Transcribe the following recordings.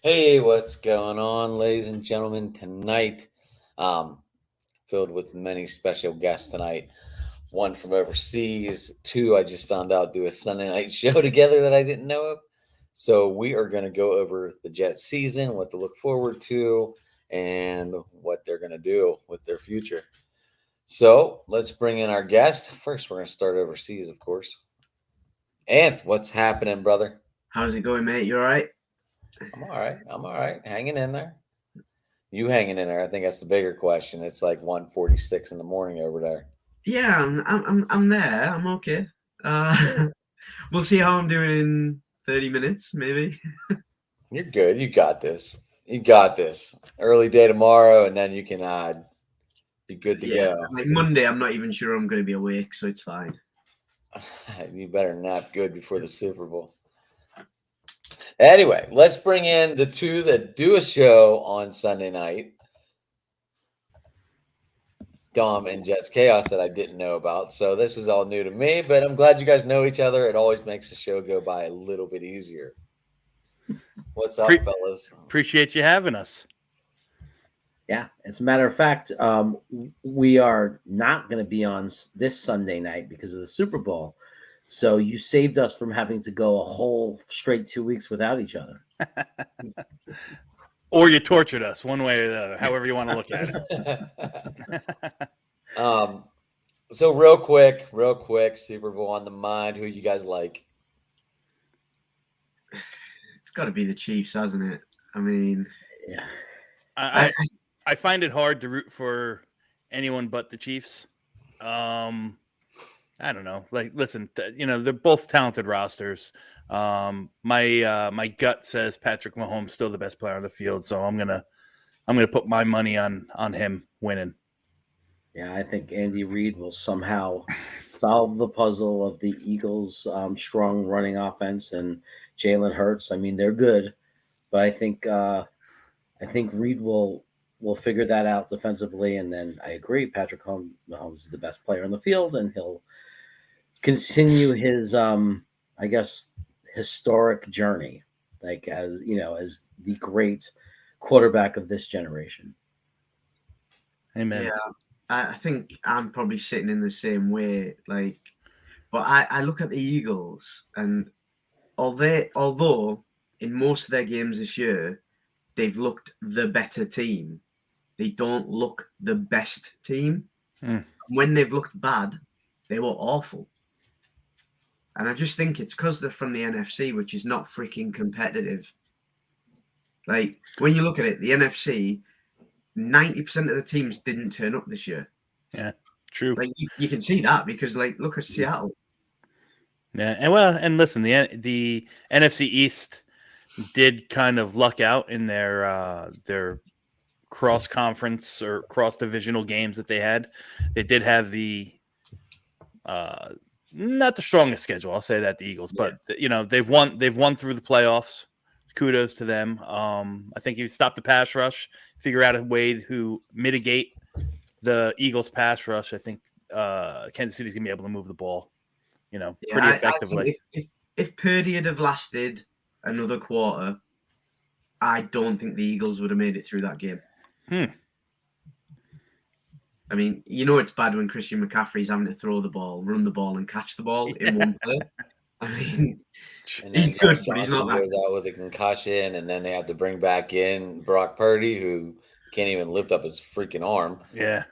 Hey, what's going on, ladies and gentlemen? Tonight, um, filled with many special guests tonight. One from overseas, two I just found out do a Sunday night show together that I didn't know of. So we are going to go over the Jets season, what to look forward to, and what they're going to do with their future. So let's bring in our guest. First, we're going to start overseas, of course. Anth, what's happening, brother? How's it going, mate? You all right? I'm all right. I'm all right. Hanging in there. You hanging in there? I think that's the bigger question. It's like 1:46 in the morning over there. Yeah, I'm there. I'm okay. Uh, we'll see how I'm doing in 30 minutes, maybe. You're good. You got this. You got this. Early day tomorrow, and then you can be good to Yeah, go. like Monday, I'm not even sure I'm going to be awake, so it's fine. You better nap good before the Super Bowl. Anyway, let's bring in the two that do a show on Sunday night. Dom and Jets Chaos that I didn't know about. So this is all new to me, but I'm glad you guys know each other. It always makes the show go by a little bit easier. What's up, fellas? Appreciate you having us. Yeah, as a matter of fact, we are not going to be on this Sunday night because of the Super Bowl. So you saved us from having to go a whole straight 2 weeks without each other. Or you tortured us one way or the other, however you want to look at it. So real quick, Super Bowl on the mind. Who you guys like? It's got to be the Chiefs, hasn't it? I mean, yeah. I find it hard to root for anyone but the Chiefs. I don't know. Like, listen, they're both talented rosters. My gut says Patrick Mahomes still the best player on the field, so I'm gonna put my money on him winning. Yeah, I think Andy Reid will somehow solve the puzzle of the Eagles' strong running offense and Jalen Hurts. I mean, they're good, but I think Reid will figure that out defensively. And then I agree, Patrick Mahomes is the best player on the field, and he'll continue his I guess historic journey, like as as the great quarterback of this generation. Amen. Yeah, I think I'm probably sitting in the same way. But I look at the Eagles, and although in most of their games this year they've looked the better team, they don't look the best team. When they've looked bad, they were awful. And I just think it's because they're from the NFC, which is not freaking competitive. Like, when you look at it, the NFC, 90% of the teams didn't turn up this year. Yeah, true. Like, you can see that because, look at Seattle. Yeah, and listen, the NFC East did kind of luck out in their cross conference or cross divisional games that they had. They did have the not the strongest schedule, I'll say that, the Eagles, but they've won through the playoffs. Kudos to them. I think if you stop the pass rush, figure out a way to mitigate the Eagles pass rush, I think Kansas City's gonna be able to move the ball, pretty effectively. I think if Purdy had have lasted another quarter, I don't think the Eagles would have made it through that game. I mean, it's bad when Christian McCaffrey's having to throw the ball, run the ball, and catch the ball in one play. I mean, he's good, but he's not that. Goes out with a concussion, and then they have to bring back in Brock Purdy, who can't even lift up his freaking arm. Yeah,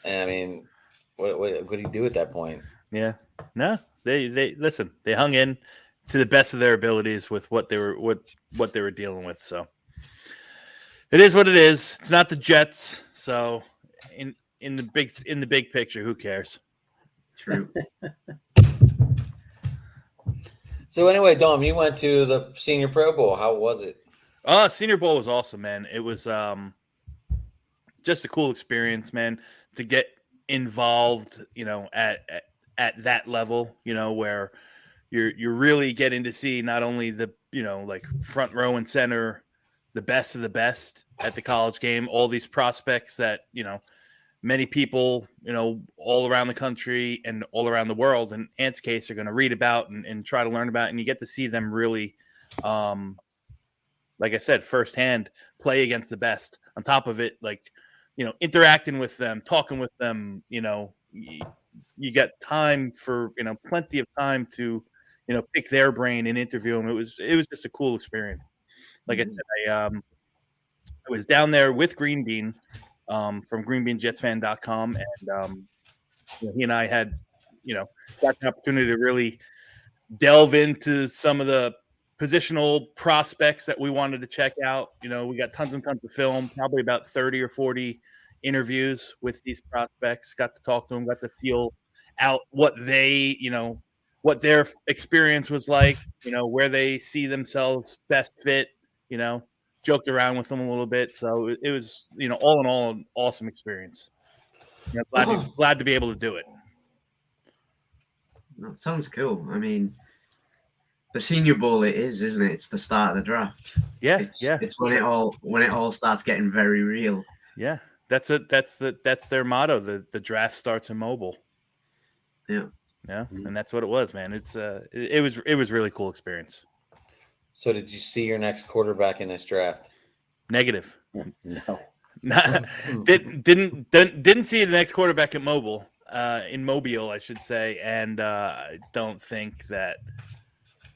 I mean, what do you do at that point? Yeah, no, they listen. They hung in to the best of their abilities with what they were dealing with. So it is what it is. It's not the Jets, so in the big picture, who cares? True. So anyway, Dom, you went to the Senior Pro Bowl. How was it? Senior Bowl was awesome, man. It was just a cool experience, man, to get involved, at that level, where you're really getting to see not only the, like front row and center, the best of the best at the college game, all these prospects that, many people, all around the country and all around the world, in Ant's case, are going to read about and try to learn about, and you get to see them really like I said, firsthand play against the best. On top of it, like, interacting with them, talking with them, you got time for, plenty of time to, pick their brain and interview them. It was just a cool experience. Like I said, I was down there with Green Bean from greenbeanjetsfan.com, and he and I had, got the opportunity to really delve into some of the positional prospects that we wanted to check out. We got tons and tons of film, probably about 30 or 40 interviews with these prospects, got to talk to them, got to feel out what they, what their experience was like, where they see themselves best fit, joked around with them a little bit. So it was, all in all, an awesome experience. Glad to be able to do it. No, sounds cool. I mean, the Senior Bowl isn't it? It's the start of the draft. Yeah, It's when it all starts getting very real. Yeah, that's it. That's their motto. The draft starts in mobile. Yeah, and that's what it was, man. It was really cool experience. So, did you see your next quarterback in this draft? Negative. No. Didn't see the next quarterback in Mobile, I should say, and I don't think that,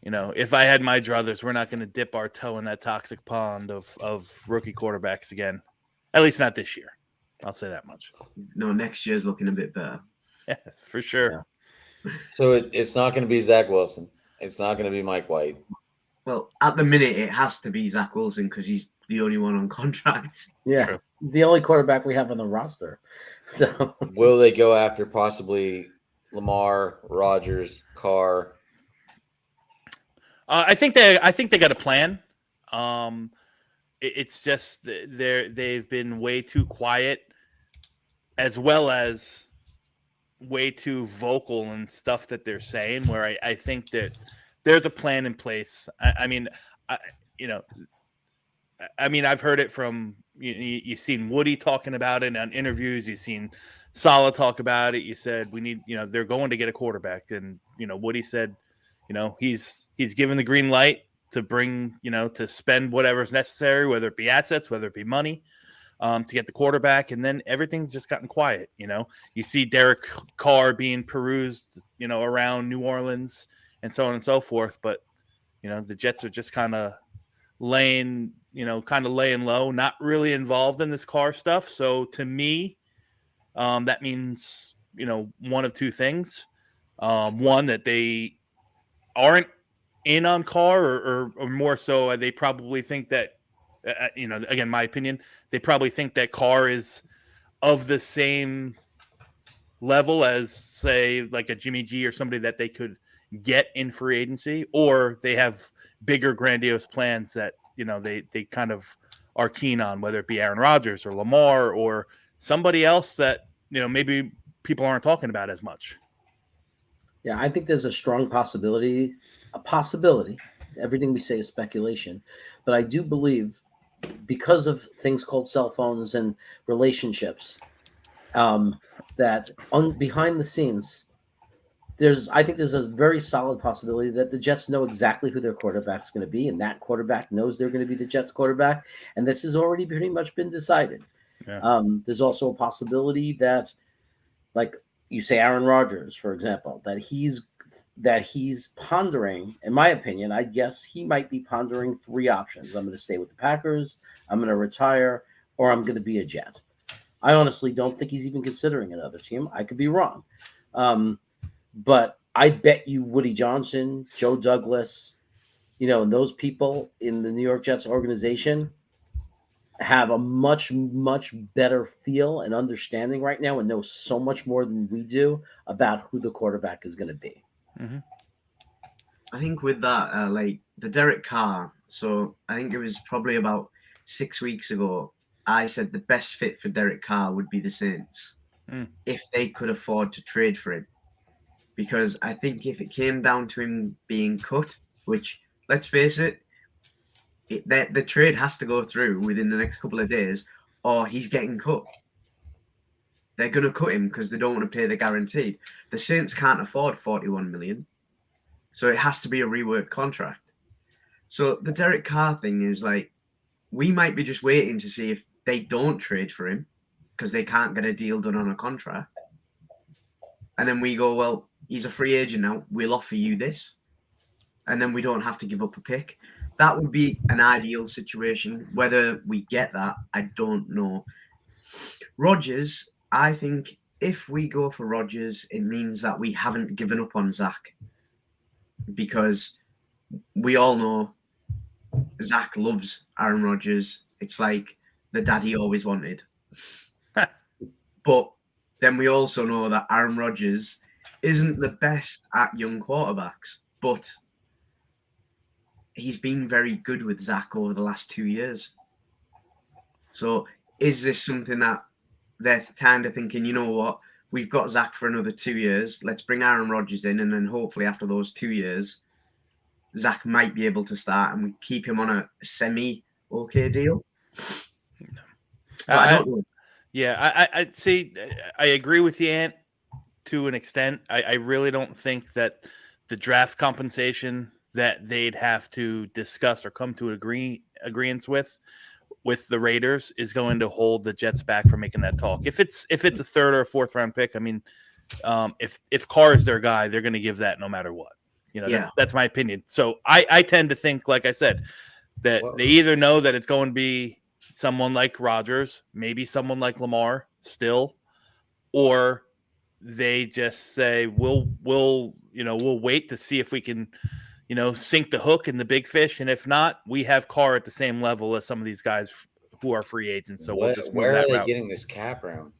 if I had my druthers, we're not going to dip our toe in that toxic pond of rookie quarterbacks again. At least not this year. I'll say that much. No, next year's looking a bit better. Yeah, for sure. Yeah. So it's not going to be Zach Wilson. It's not going to be Mike White. Well, at the minute, it has to be Zach Wilson because he's the only one on contract. Yeah, True. He's the only quarterback we have on the roster. So will they go after possibly Lamar, Rodgers, Carr? I think they got a plan. It's just they've been way too quiet, as well as way too vocal and stuff that they're saying. Where I think that there's a plan in place. I've heard it from you've seen Woody talking about it on interviews. You've seen Saleh talk about it. You said we need, they're going to get a quarterback, and Woody said, he's given the green light to bring, to spend whatever's necessary, whether it be assets, whether it be money, to get the quarterback. And then everything's just gotten quiet. You see Derek Carr being perused, around New Orleans and so on and so forth. But, the Jets are just kind of laying low, not really involved in this Carr stuff. So to me, that means, one of two things. One, that they aren't in on Carr, or more so, they probably think that, again, my opinion, they probably think that Carr is of the same level as, say, like a Jimmy G or somebody that they could get in free agency, or they have bigger, grandiose plans that, they kind of are keen on, whether it be Aaron Rodgers or Lamar or somebody else that, maybe people aren't talking about as much. Yeah, I think there's a strong possibility. Everything we say is speculation, but I do believe, because of things called cell phones and relationships, that behind the scenes, I think there's a very solid possibility that the Jets know exactly who their quarterback's going to be, and that quarterback knows they're going to be the Jets quarterback, and this has already pretty much been decided. Yeah. There's also a possibility that, like you say, Aaron Rodgers, for example, that he's pondering, in my opinion, I guess he might be pondering three options. I'm going to stay with the Packers, I'm going to retire, or I'm going to be a Jet. I honestly don't think he's even considering another team. I could be wrong. But I bet you Woody Johnson, Joe Douglas, and those people in the New York Jets organization have a much, much better feel and understanding right now and know so much more than we do about who the quarterback is going to be. Mm-hmm. I think with that, like the Derek Carr, so I think it was probably about 6 weeks ago, I said the best fit for Derek Carr would be the Saints if they could afford to trade for him. Because I think if it came down to him being cut, which, let's face it, the trade has to go through within the next couple of days, or he's getting cut. They're going to cut him because they don't want to pay the guaranteed. The Saints can't afford $41 million, so it has to be a reworked contract. So the Derek Carr thing is like, we might be just waiting to see if they don't trade for him because they can't get a deal done on a contract. And then we go, well, he's a free agent now. We'll offer you this. And then we don't have to give up a pick. That would be an ideal situation. Whether we get that, I don't know. Rodgers, I think if we go for Rodgers, it means that we haven't given up on Zach. Because we all know Zach loves Aaron Rodgers. It's like the dad he always wanted. But then we also know that Aaron Rodgers isn't the best at young quarterbacks, but he's been very good with Zach over the last 2 years. So is this something that they're kind of thinking, you know what, we've got Zach for another 2 years. Let's bring Aaron Rodgers in. And then hopefully after those 2 years, Zach might be able to start and we keep him on a semi-okay deal. I don't know. Yeah, I'd say I agree with you, Ant, to an extent. I really don't think that the draft compensation that they'd have to discuss or come to agreements with the Raiders is going to hold the Jets back from making that talk. If it's a third or a fourth round pick, I mean, if Carr is their guy, they're going to give that no matter what. You know, that's my opinion. So I tend to think, like I said, that they either know that it's going to be someone like Rodgers, maybe someone like Lamar still, or they just say we'll wait to see if we can, sink the hook in the big fish, and if not, we have Carr at the same level as some of these guys who are free agents. So we'll just move where that are they route. getting this cap round?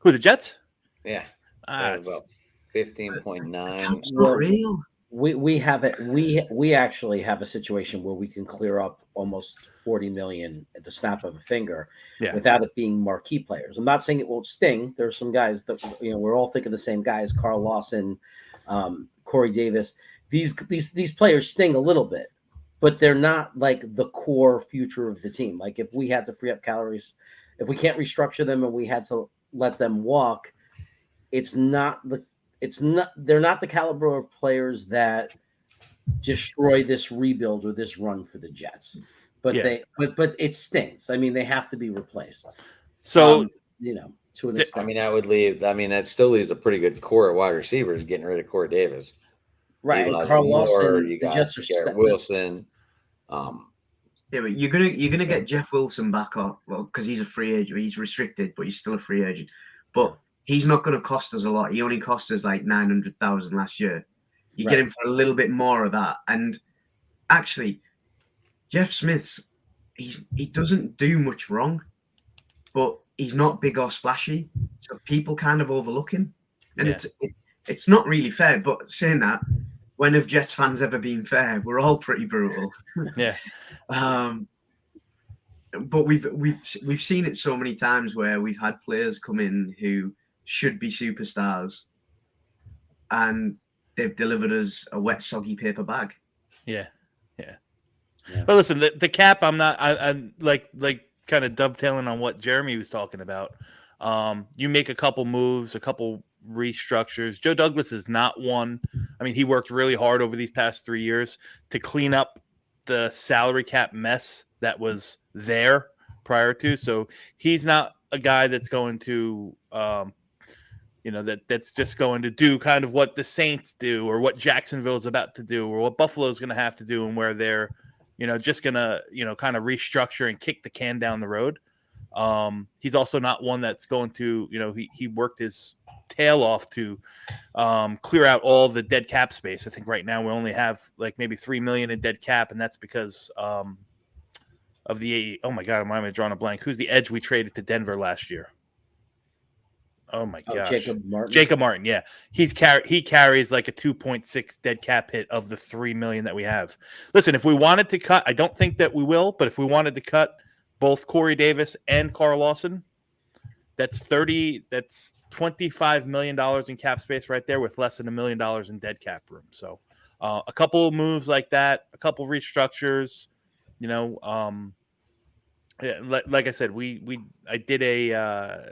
Who, the Jets? Yeah, It's about 15.9. That's not real. We have it. We actually have a situation where we can clear up almost 40 million at the snap of a finger, without it being marquee players. I'm not saying it won't sting. There's some guys that we're all thinking the same guys: Carl Lawson, Corey Davis. These players sting a little bit, but they're not like the core future of the team. Like if we had to free up calories, if we can't restructure them and we had to let them walk, they're not the caliber of players that destroy this rebuild or this run for the Jets. But but it stings. I mean, they have to be replaced. So to an extent. I mean, that still leaves a pretty good core of wide receivers. Getting rid of Corey Davis, right? Elijah Carl Moore, Lawson. you The got Jets are Garrett Wilson. Yeah, but you're gonna get Jeff Wilson back up, because he's a free agent. He's restricted, but he's still a free agent. But he's not going to cost us a lot. He only cost us like 900,000 last year. You get him for a little bit more of that. And actually, Jeff Smith, he doesn't do much wrong, but he's not big or splashy, so people kind of overlook him. And it's not really fair. But saying that, when have Jets fans ever been fair? We're all pretty brutal. Yeah. But we've seen it so many times where we've had players come in who should be superstars, and they've delivered us a wet, soggy paper bag. Yeah. But listen, the cap, I'm like kind of dovetailing on what Jeremy was talking about. You make a couple moves, a couple restructures. Joe Douglas is not one. I mean, he worked really hard over these past 3 years to clean up the salary cap mess that was there prior to. So he's not a guy that's going to, that's just going to do kind of what the Saints do or what Jacksonville's about to do or what Buffalo's going to have to do, and where they're, just going to, kind of restructure and kick the can down the road. He's also not one that's going to, he worked his tail off to clear out all the dead cap space. I think right now we only have like maybe 3 million in dead cap, and that's because of the I'm drawing a blank. Who's the edge we traded to Denver last year? Oh my gosh, Jacob Martin. Yeah, he carries like a 2.6 dead cap hit of the 3 million that we have. Listen, if we wanted to cut, I don't think that we will, but if we wanted to cut both Corey Davis and Carl Lawson, that's $25 million in cap space right there, with less than $1 million in dead cap room. So a couple of moves like that, a couple of restructures, like I said, I did a,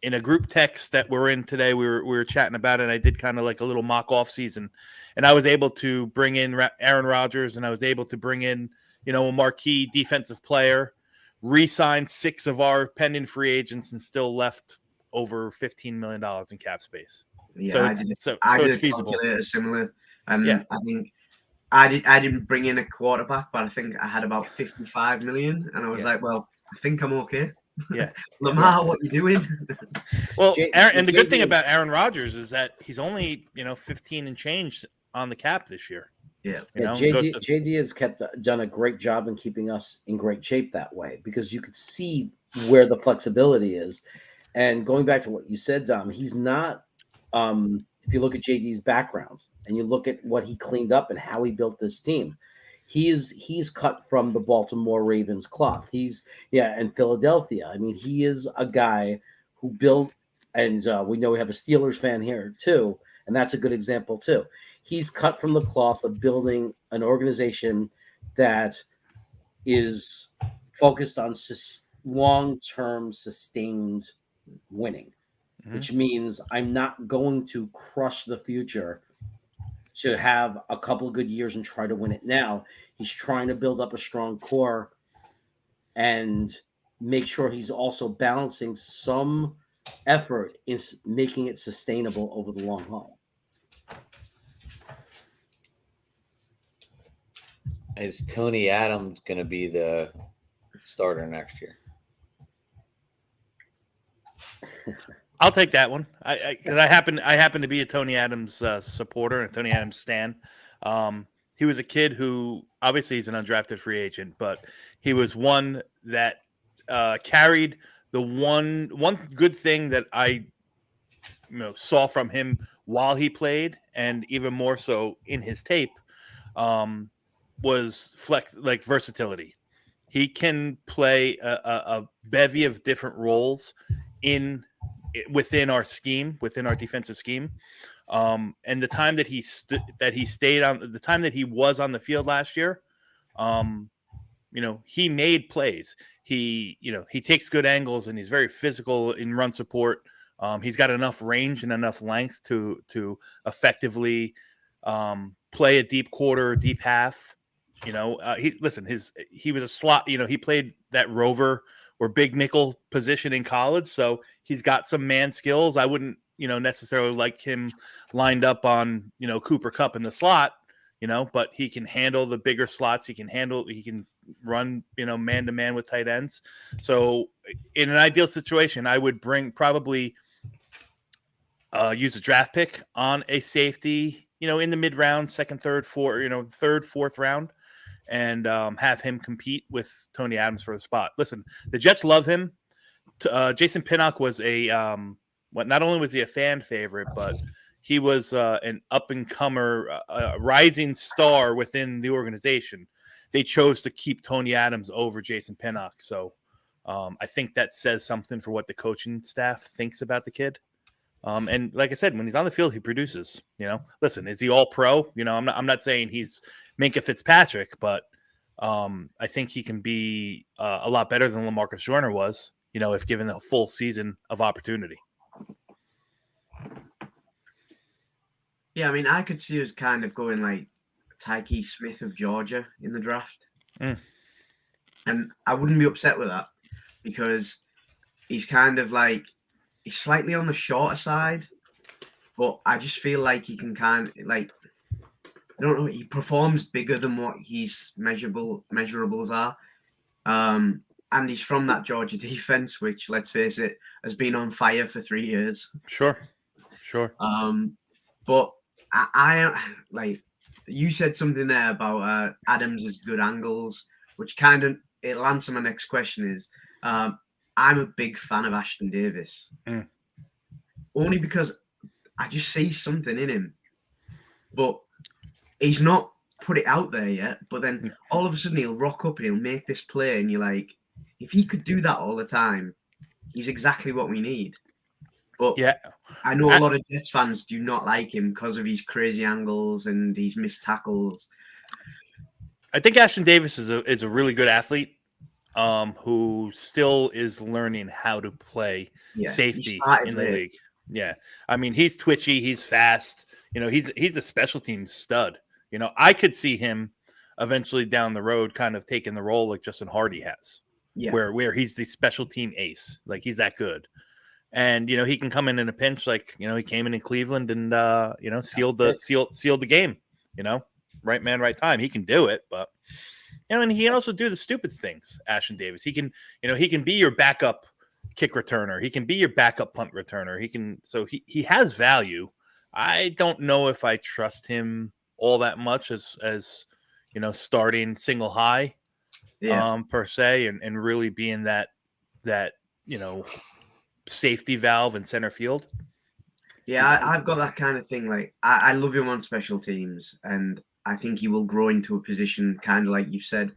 in a group text that we're in today, we were chatting about it. And I did kind of like a little mock off season, and I was able to bring in Aaron Rodgers, and I was able to bring in, you know, a marquee defensive player, re-signed 6 of our pending free agents, and still left over $15 million in cap space. Yeah, So I did it's a feasible. calculator similar, and Yeah. I think I didn't bring in a quarterback, but I think I had about 55 million, and I was Yeah. like, well, I think I'm okay. Yeah. Lamar, what you doing? Well, J- Aaron, and the good thing JD about Aaron Rodgers is that he's only, you know, 15 and change on the cap this year. Yeah. You know, JD has done a great job in keeping us in great shape that way, because you could see where the flexibility is. And going back to what you said, Dom, he's not. If you look at JD's background and you look at what he cleaned up and how he built this team, he's cut from the Baltimore Ravens cloth. And Philadelphia. I mean, he is a guy who built, and we know we have a Steelers fan here too, and that's a good example too. He's cut from the cloth of building an organization that is focused on long-term sustained winning, which means I'm not going to crush the future to have a couple of good years and try to win it now. He's trying to build up a strong core and make sure he's also balancing some effort in making it sustainable over the long haul. Is Tony Adams going to be the starter next year? I'll take that one. Because I happen to be a Tony Adams supporter and a Tony Adams stan. He was a kid who obviously he's an undrafted free agent, but he was one that carried the one good thing that I saw from him while he played, and even more so in his tape, was versatility. He can play a bevy of different roles within our scheme, within our defensive scheme. And the time that he stayed on, the time that he was on the field last year, he made plays. He takes good angles, and he's very physical in run support. He's got enough range and enough length to effectively play a deep quarter, deep half. He was a slot. He played that rover or big nickel position in college, so he's got some man skills. I wouldn't, necessarily like him lined up on, Cooper Kupp in the slot, but he can handle the bigger slots. He can run, man to man with tight ends. So in an ideal situation, I would probably use a draft pick on a safety, in the mid round, second, third, fourth round, and have him compete with Tony Adams for the spot. Listen, the Jets love him. Jason Pinnock was not only was he a fan favorite, but he was an up-and-comer, rising star within the organization. They chose to keep Tony Adams over Jason Pinnock. So I think that says something for what the coaching staff thinks about the kid. And like I said, when he's on the field, he produces. Listen, is he all pro? I'm not saying he's Minkah Fitzpatrick, but I think he can be a lot better than LaMarcus Joyner was, if given a full season of opportunity. Yeah, I mean, I could see us kind of going like Tyke Smith of Georgia in the draft. And I wouldn't be upset with that, because he's kind of like, he's slightly on the shorter side, but I just feel like he can I don't know, he performs bigger than what his measurables are. And he's from that Georgia defense, which, let's face it, has been on fire for 3 years. Sure. But I like, you said something there about Adams' good angles, which it'll answer my next question is, I'm a big fan of Ashton Davis. Only because I just see something in him. But he's not put it out there yet. But then all of a sudden he'll rock up and he'll make this play, and you're like, if he could do that all the time, he's exactly what we need. But yeah, I know a lot of Jets fans do not like him because of his crazy angles and his missed tackles. I think Ashton Davis is a really good athlete. who still is learning how to play Yeah, he safety started in the late. league. Yeah, I mean he's twitchy, he's fast. You know, he's a special team stud. You know, I could see him eventually down the road kind of taking the role like Justin Hardy has, Yeah, where he's the special team ace, like he's that good. And you know he can come in a pinch, like you know he came in Cleveland and you know sealed the game. You know, right man, right time. He can do it, but you know, and he can also do the stupid things. Ashton Davis, he can be your backup kick returner. He can be your backup punt returner. He has value. I don't know if I trust him all that much as you know starting single high yeah, per se and really being that you know safety valve in center field. yeah. I've got that kind of thing. Like, I love him on special teams, and I think he will grow into a position, kind of like you said.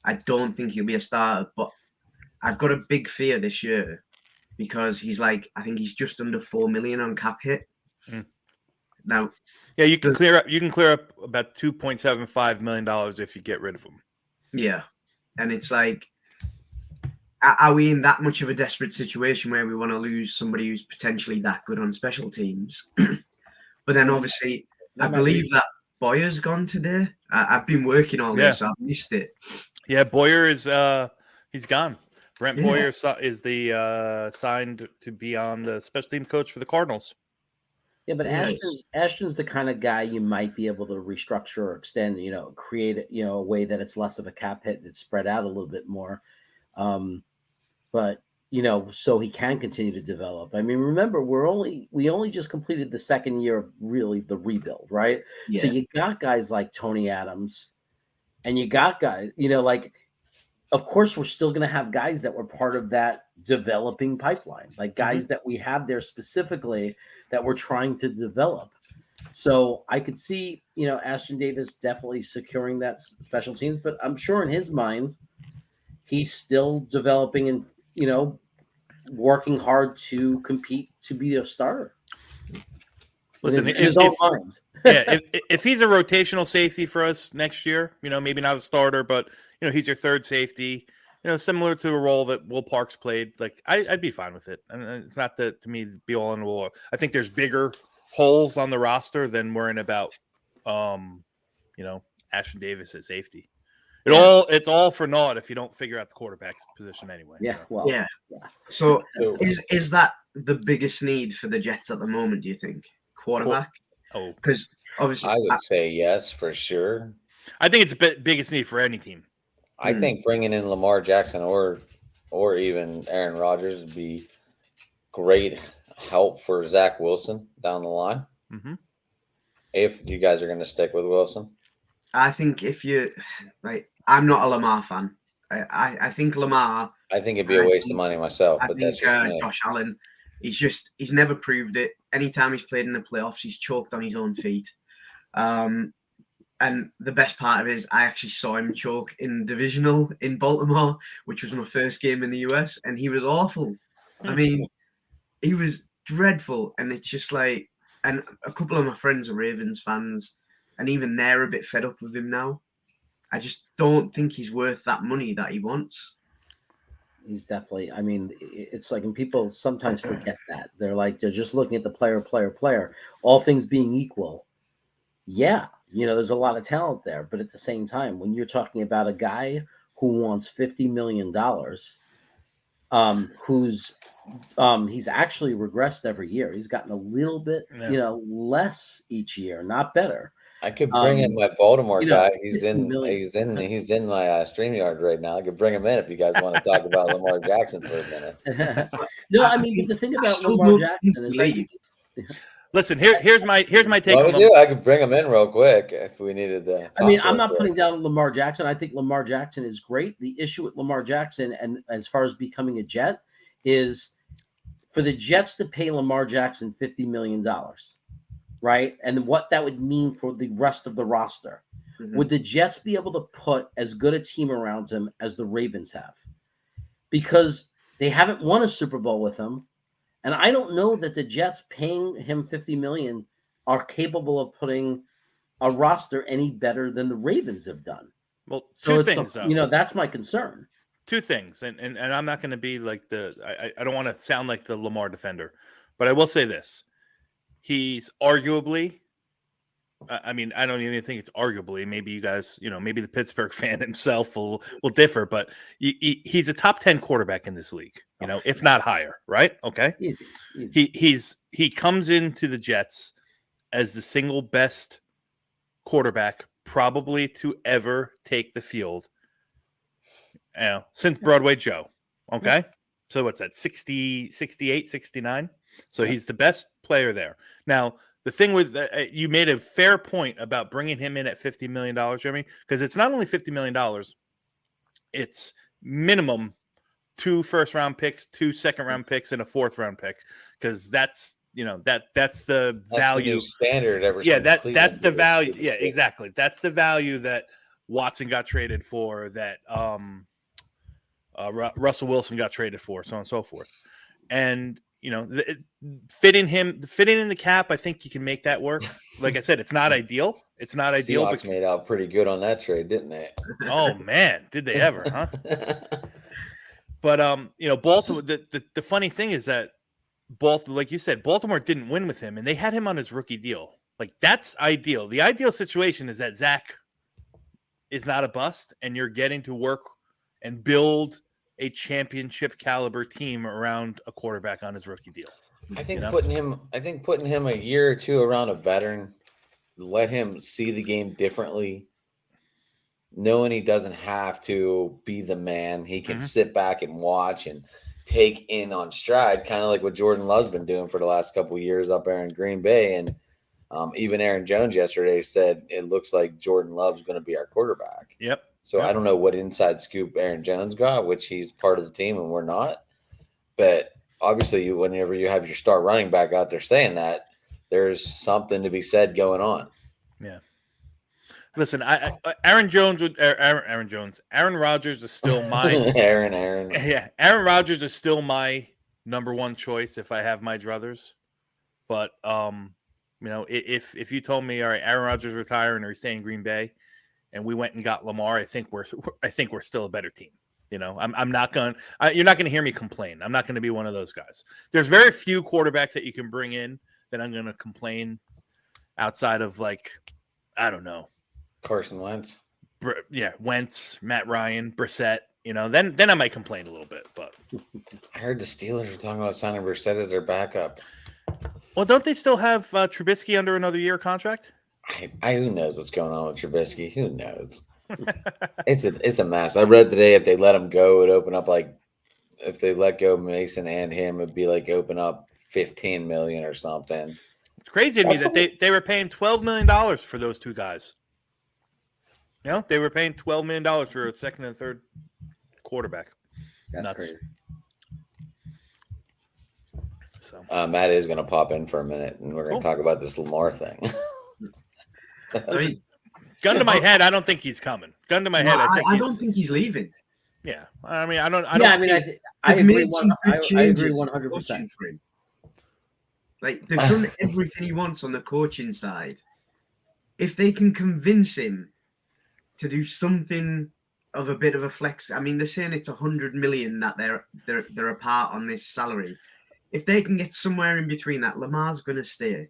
I don't think he'll be a starter, but I've got a big fear this year because I think he's just under 4 million on cap hit. Mm. Now, Yeah, you can clear up about $2.75 million if you get rid of him. yeah, and it's like, are we in that much of a desperate situation where we want to lose somebody who's potentially that good on special teams? But then obviously, I believe that Boyer's gone today. I've been working all day, so I've missed it. Yeah, Boyer is he's gone. Brent Yeah. Boyer is the signed to be on the special team coach for the Cardinals. Yeah, but Yes. Ashton's the kind of guy you might be able to restructure or extend, you know, create, you know, a way that it's less of a cap hit that's spread out a little bit more. But you know, so he can continue to develop. I mean, remember, we only just completed the second year of really the rebuild, right? Yeah. So you got guys like Tony Adams, and you got guys, you know, like, of course, we're still going to have guys that were part of that developing pipeline, like guys that we have there specifically that we're trying to develop. So I could see, you know, Ashton Davis definitely securing that special teams, but I'm sure in his mind, he's still developing and, you know, working hard to compete to be a starter. Listen, in his own mind. Yeah, if he's a rotational safety for us next year, you know, maybe not a starter, but you know, he's your third safety, you know, similar to a role that Will Parks played. Like, I'd be fine with it. And it's not that to me be all in all. I think there's bigger holes on the roster than worrying about, you know, Ashton Davis at safety. It's all for naught if you don't figure out the quarterback's position anyway. Yeah, so. well, Yeah. So is that the biggest need for the Jets at the moment, do you think? Quarterback? Oh, Because obviously, I would say yes for sure. I think it's the biggest need for any team. I think bringing in Lamar Jackson or even Aaron Rodgers would be great help for Zach Wilson down the line. Mm-hmm. If you guys are going to stick with Wilson, I think if you like, I'm not a Lamar fan. I think Lamar. I think it'd be a waste of money myself. I But think that's just me. Josh Allen. He's never proved it. Anytime he's played in the playoffs, he's choked on his own feet. And the best part of it is I actually saw him choke in divisional in Baltimore, which was my first game in the US, and he was awful. I mean, he was dreadful. And it's just like, and a couple of my friends are Ravens fans, and even they're a bit fed up with him now. I just don't think he's worth that money that he wants. he's definitely, I mean, it's like, and people sometimes forget that. They're just looking at the player, all things being equal. Yeah, you know, there's a lot of talent there, but at the same time, when you're talking about a guy who wants $50 million, he's actually regressed every year. He's gotten a little bit, you know, less each year, not better. I could bring in my Baltimore guy. He's in my StreamYard right now. I could bring him in if you guys want to talk about Lamar Jackson for a minute. No, I mean, but the thing about Lamar Jackson is like, listen, here's my take What on we do? I could bring him in real quick if we needed to. I mean, I'm not putting down Lamar Jackson. I think Lamar Jackson is great. The issue with Lamar Jackson, and as far as becoming a Jet, is for the Jets to pay Lamar Jackson $50 million, right? And what that would mean for the rest of the roster. Mm-hmm. Would the Jets be able to put as good a team around him as the Ravens have? Because they haven't won a Super Bowl with him. And I don't know that the Jets paying him $50 million are capable of putting a roster any better than the Ravens have done. Well, So two things. you know, that's my concern. two things, and I'm not going to be like I don't want to sound like the Lamar defender, but I will say this: he's arguably. I mean, I don't even think it's arguably. Maybe you guys, maybe the Pittsburgh fan himself will differ, but he's a top 10 quarterback in this league, if not higher, right? Okay, Easy. He comes into the Jets as the single best quarterback probably to ever take the field, since Broadway Joe. Okay, so what's that? 60, 68, 69. So he's the best player there now. The thing with you made a fair point about bringing him in at $50 million, Jeremy, because it's not only $50 million, it's minimum 2 first-round picks, 2 second-round picks, and a 4th-round pick, because that's that's the value standard. That's the value. Yeah, exactly. That's the value that Watson got traded for, that Russell Wilson got traded for, so on and so forth, and. Fitting in the cap, I think you can make that work. Like I said, it's not ideal. It's not ideal. Seahawks made out pretty good on that trade, didn't they? Oh man, did they ever, huh? But Baltimore. The funny thing is that like you said, Baltimore didn't win with him, and they had him on his rookie deal. Like, that's ideal. The ideal situation is that Zach is not a bust, and you're getting to work and build a championship caliber team around a quarterback on his rookie deal. I think putting him a year or two around a veteran, let him see the game differently, knowing he doesn't have to be the man. He can sit back and watch and take in on stride, kind of like what Jordan Love's been doing for the last couple of years up there in Green Bay. And even Aaron Jones yesterday said it looks like Jordan Love's going to be our quarterback. Yep. So I don't know what inside scoop Aaron Jones got, which he's part of the team and we're not. But obviously, whenever you have your star running back out there saying that, there's something to be said going on. Yeah. Listen, Aaron Rodgers is still my Aaron. Yeah, Aaron Rodgers is still my number one choice if I have my druthers. But if you told me, all right, Aaron Rodgers retiring or he's staying in Green Bay, and we went and got Lamar, I think we're still a better team. I'm not going. You're not going to hear me complain. I'm not going to be one of those guys. There's very few quarterbacks that you can bring in that I'm going to complain outside of, like, I don't know, Carson Wentz. Wentz, Matt Ryan, Brissett. Then I might complain a little bit. But I heard the Steelers were talking about signing Brissett as their backup. Well, don't they still have Trubisky under another year contract? Who knows what's going on with Trubisky? Who knows? It's a mess. I read today if they let him go, it'd open up, like, if they let go Mason and him, it'd be like open up $15 million or something. It's crazy to me that they were paying $12 million for those two guys. They were paying $12 million for a second and third quarterback. That's nuts. crazy. So Matt is going to pop in for a minute, and we're going to talk about this Lamar thing. Listen, gun to my head, I don't think he's coming. Gun to my head, I don't think he's leaving. Yeah, I mean, I don't. I agree. I agree 100%. Like, they've done everything he wants on the coaching side. If they can convince him to do something of a bit of a flex, I mean, they're saying it's $100 million that they're apart on this salary. If they can get somewhere in between that, Lamar's going to stay.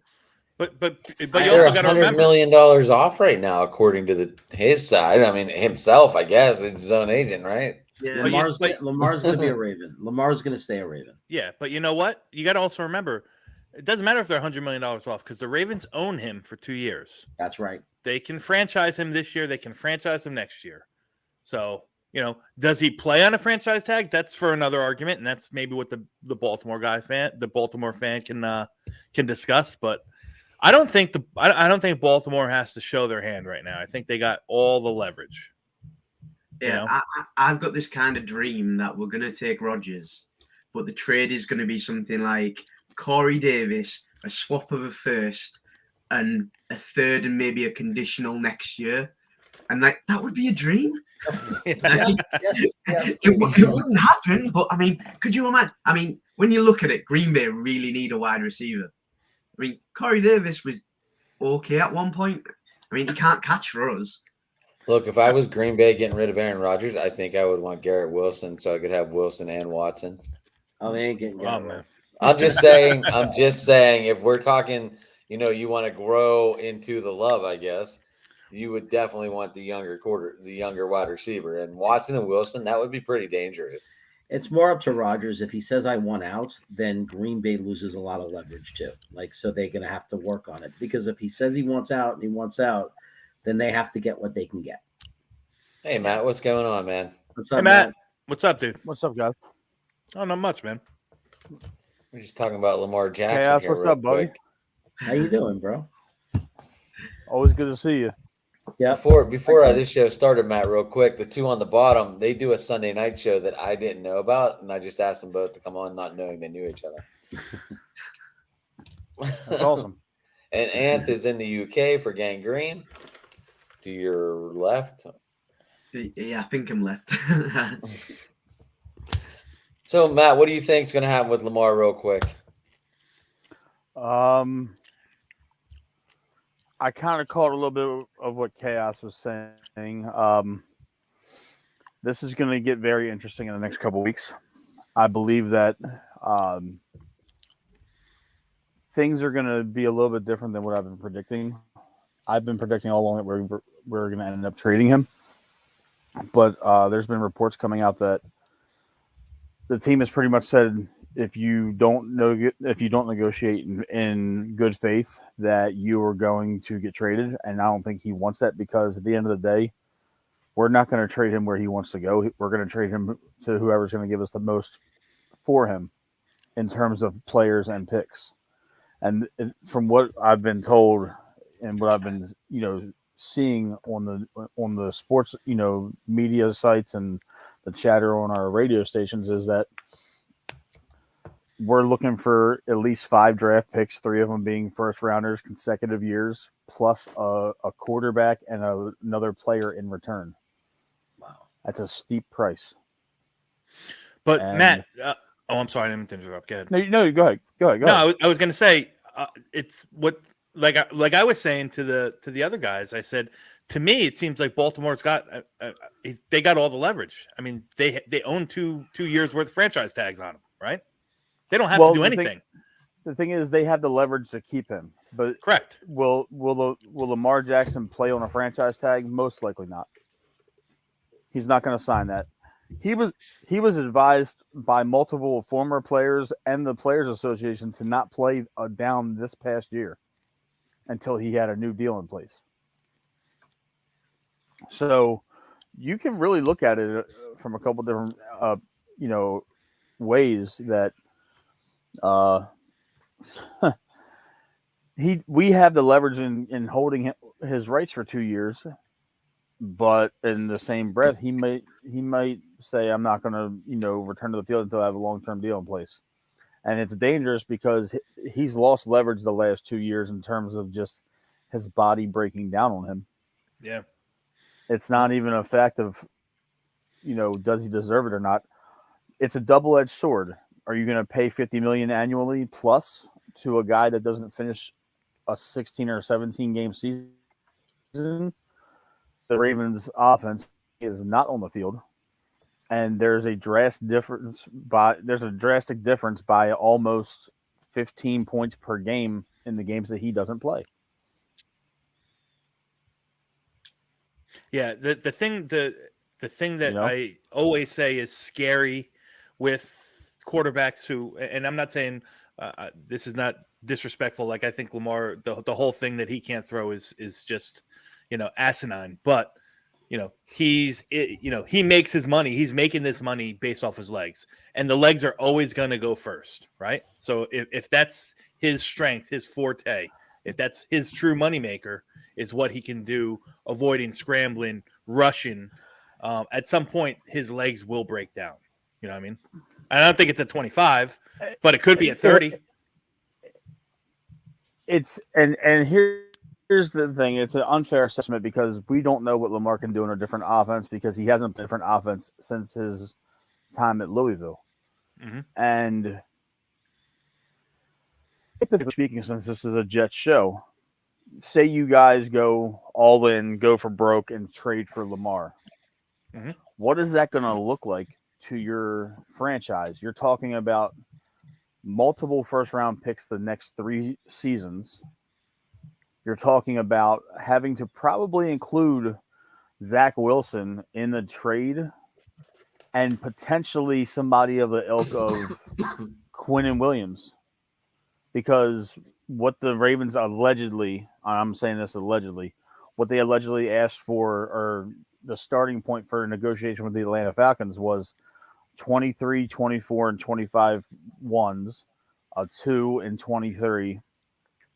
But you they're also got to remember, $100 million off right now, according to his side. I mean, himself, I guess. It's his own agent, right? Yeah. Lamar's going to be a Raven. Lamar's going to stay a Raven. Yeah, but you know what? You got to also remember, it doesn't matter if they're $100 million off, because the Ravens own him for 2 years. That's right. They can franchise him this year. They can franchise him next year. So, does he play on a franchise tag? That's for another argument, and that's maybe what the Baltimore fan can discuss. But I don't think Baltimore has to show their hand right now. I think they got all the leverage. Yeah, I've got this kind of dream that we're going to take Rodgers, but the trade is going to be something like Corey Davis, a swap of a first, and a third, and maybe a conditional next year. And, like, that would be a dream. Yes. It wouldn't happen, but I mean, could you imagine? I mean, when you look at it, Green Bay really need a wide receiver. I mean, Corey Davis was okay at one point. I mean, he can't catch for us. Look, if I was Green Bay getting rid of Aaron Rodgers, I think I would want Garrett Wilson so I could have Wilson and Watson. Oh, they ain't getting Oh, Garrett man. Wilson. I'm just saying. I'm just saying. If we're talking, you want to grow into the love, I guess you would definitely want the younger wide receiver, and Watson and Wilson. That would be pretty dangerous. It's more up to Rodgers. If he says I want out, then Green Bay loses a lot of leverage too. Like, so they're going to have to work on it, because if he says he wants out and he wants out, then they have to get what they can get. Hey, Matt, what's going on, man? What's Hey, up, Matt. What's up, dude? What's up, guys? Oh, not much, man. We're just talking about Lamar Jackson. Chaos, here what's real up, buddy? quick. How you doing, bro? Always good to see you. Yeah. Before this show started, Matt, real quick, the two on the bottom, they do a Sunday night show that I didn't know about, and I just asked them both to come on, not knowing they knew each other. That's awesome. And Anth is in the UK for Gangrene. To your left. Yeah, I think I'm left. So, Matt, what do you think is going to happen with Lamar, real quick? I kind of caught a little bit of what Chaos was saying. This is going to get very interesting in the next couple of weeks. I believe that things are going to be a little bit different than what I've been predicting. I've been predicting all along that we're going to end up trading him, but there's been reports coming out that the team has pretty much said if you don't negotiate in good faith, that you are going to get traded. And I don't think he wants that, because at the end of the day, we're not going to trade him where he wants to go. We're going to trade him to whoever's going to give us the most for him in terms of players and picks. And from what I've been told and what I've been, seeing on the sports, media sites and the chatter on our radio stations, is that we're looking for at least 5 draft picks, 3 of them being first rounders consecutive years, plus a quarterback and another player in return. Wow. That's a steep price. But And- Matt, I'm sorry, I didn't mean to interrupt. Go ahead. No, go ahead. Go ahead. No, I was going to say it's what like I was saying to the other guys. I said, to me, it seems like Baltimore's got they got all the leverage. I mean, they own two years worth of franchise tags on them, right? They don't have to do anything. The thing is, they have the leverage to keep him. But Correct. Will Lamar Jackson play on a franchise tag? Most likely not. He's not going to sign that. He was advised by multiple former players and the Players Association to not play down this past year until he had a new deal in place. So you can really look at it from a couple different, ways that we have the leverage in holding his rights for 2 years, but in the same breath, he might say, I'm not going to, return to the field until I have a long-term deal in place. And it's dangerous because he's lost leverage the last 2 years in terms of just his body breaking down on him. Yeah. It's not even a fact of, does he deserve it or not? It's a double-edged sword. Are you going to pay $50 million annually plus to a guy that doesn't finish a 16 or 17 game season? The Ravens offense is not on the field, and there's a drastic difference by almost 15 points per game in the games that he doesn't play. Yeah, the thing that I always say is scary with quarterbacks who, and I'm not saying this is not disrespectful. Like, I think Lamar, the whole thing that he can't throw is just, asinine. But he makes his money. He's making this money based off his legs, and the legs are always going to go first, right? So if that's his strength, his forte, if that's his true moneymaker, is what he can do, avoiding scrambling, rushing. At some point, his legs will break down. You know what I mean? I don't think it's at 25, but it could be at 30. It's and here's the thing. It's an unfair assessment because we don't know what Lamar can do in a different offense because he hasn't been a different offense since his time at Louisville. Mm-hmm. And typically speaking, since this is a Jets show, say you guys go all in, go for broke, and trade for Lamar. Mhm. What is that going to look like to your franchise? You're talking about multiple first round picks the next 3 seasons. You're talking about having to probably include Zach Wilson in the trade and potentially somebody of the ilk of Quinnen Williams. Because what the Ravens allegedly, I'm saying this allegedly, what they allegedly asked for, or the starting point for negotiation with the Atlanta Falcons, was 23, 24, and 25 ones, a 2 and 23,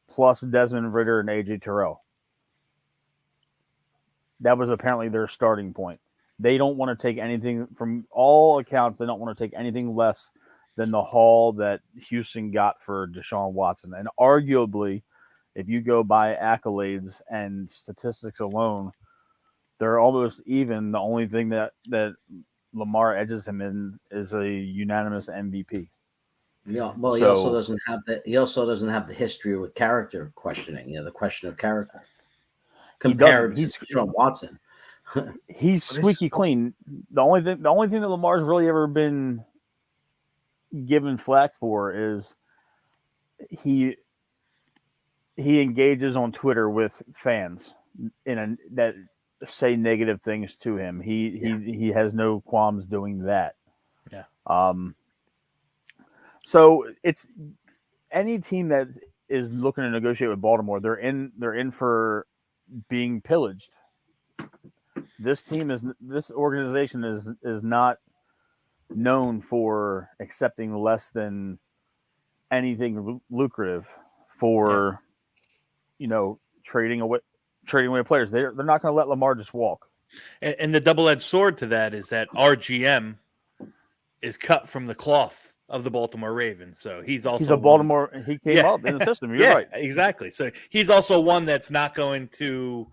plus Desmond Ridder and AJ Terrell. That was apparently their starting point. They don't want to take anything, from all accounts, they don't want to take anything less than the haul that Houston got for Deshaun Watson. And arguably, if you go by accolades and statistics alone, they're almost even. The only thing that Lamar edges him in is a unanimous MVP. Yeah, well, he So- also doesn't have the history with character questioning. The question of character compared to He's- Deshaun Watson. He's squeaky clean. The only thing that Lamar's really ever been given flack for is he engages on Twitter with fans that say negative things to him. He has no qualms doing that. Yeah. So it's any team that is looking to negotiate with Baltimore, they're in for being pillaged. This organization is not known for accepting less than anything lucrative for trading away players. They're not going to let Lamar just walk. And the double-edged sword to that is that our GM is cut from the cloth of the Baltimore Ravens. So he's He's a Baltimore. He came Yeah. up in the system. You're right. Exactly. So he's also one that's not going to,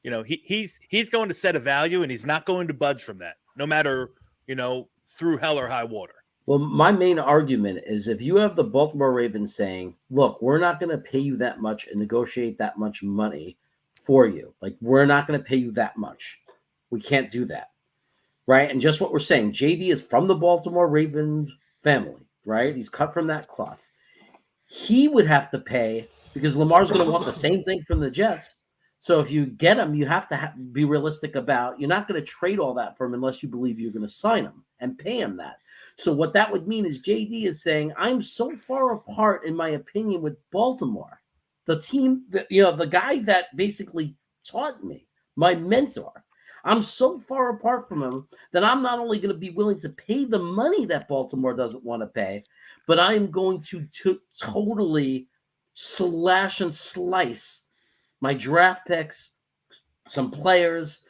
he's going to set a value, and he's not going to budge from that, no matter, through hell or high water. Well, my main argument is if you have the Baltimore Ravens saying, look, we're not going to pay you that much and negotiate that much money for you. Like, we're not going to pay you that much. We can't do that. Right? And just what we're saying, JD is from the Baltimore Ravens family, right? He's cut from that cloth. He would have to pay because Lamar's going to want the same thing from the Jets. So if you get him, you have to be realistic about, you're not going to trade all that for him unless you believe you're going to sign him and pay him that. So what that would mean is JD is saying, I'm so far apart, in my opinion, with Baltimore, the team, the guy that basically taught me, my mentor. I'm so far apart from him that I'm not only going to be willing to pay the money that Baltimore doesn't want to pay, but I am going to totally slash and slice my draft picks, some players.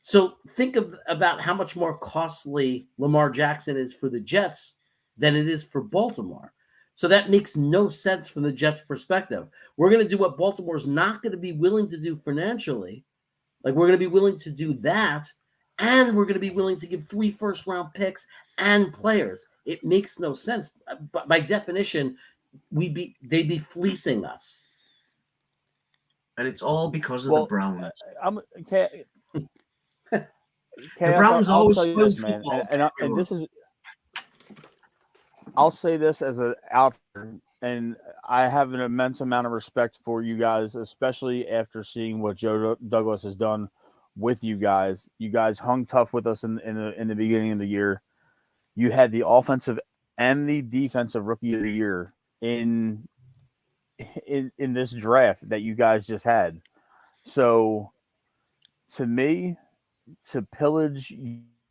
So think about how much more costly Lamar Jackson is for the Jets than it is for Baltimore. So that makes no sense from the Jets' perspective. We're going to do what Baltimore's not going to be willing to do financially. Like, we're going to be willing to do that, and we're going to be willing to give 3 first-round picks and players. It makes no sense. But by definition, they'd be fleecing us. And it's all because of the Browns. The Browns always tell you this, spoil man, football. and this is. I'll say this as an outsider, and I have an immense amount of respect for you guys, especially after seeing what Joe Douglas has done with you guys. You guys hung tough with us in the beginning of the year. You had the offensive and the defensive rookie of the year in this draft that you guys just had. So, to me, to pillage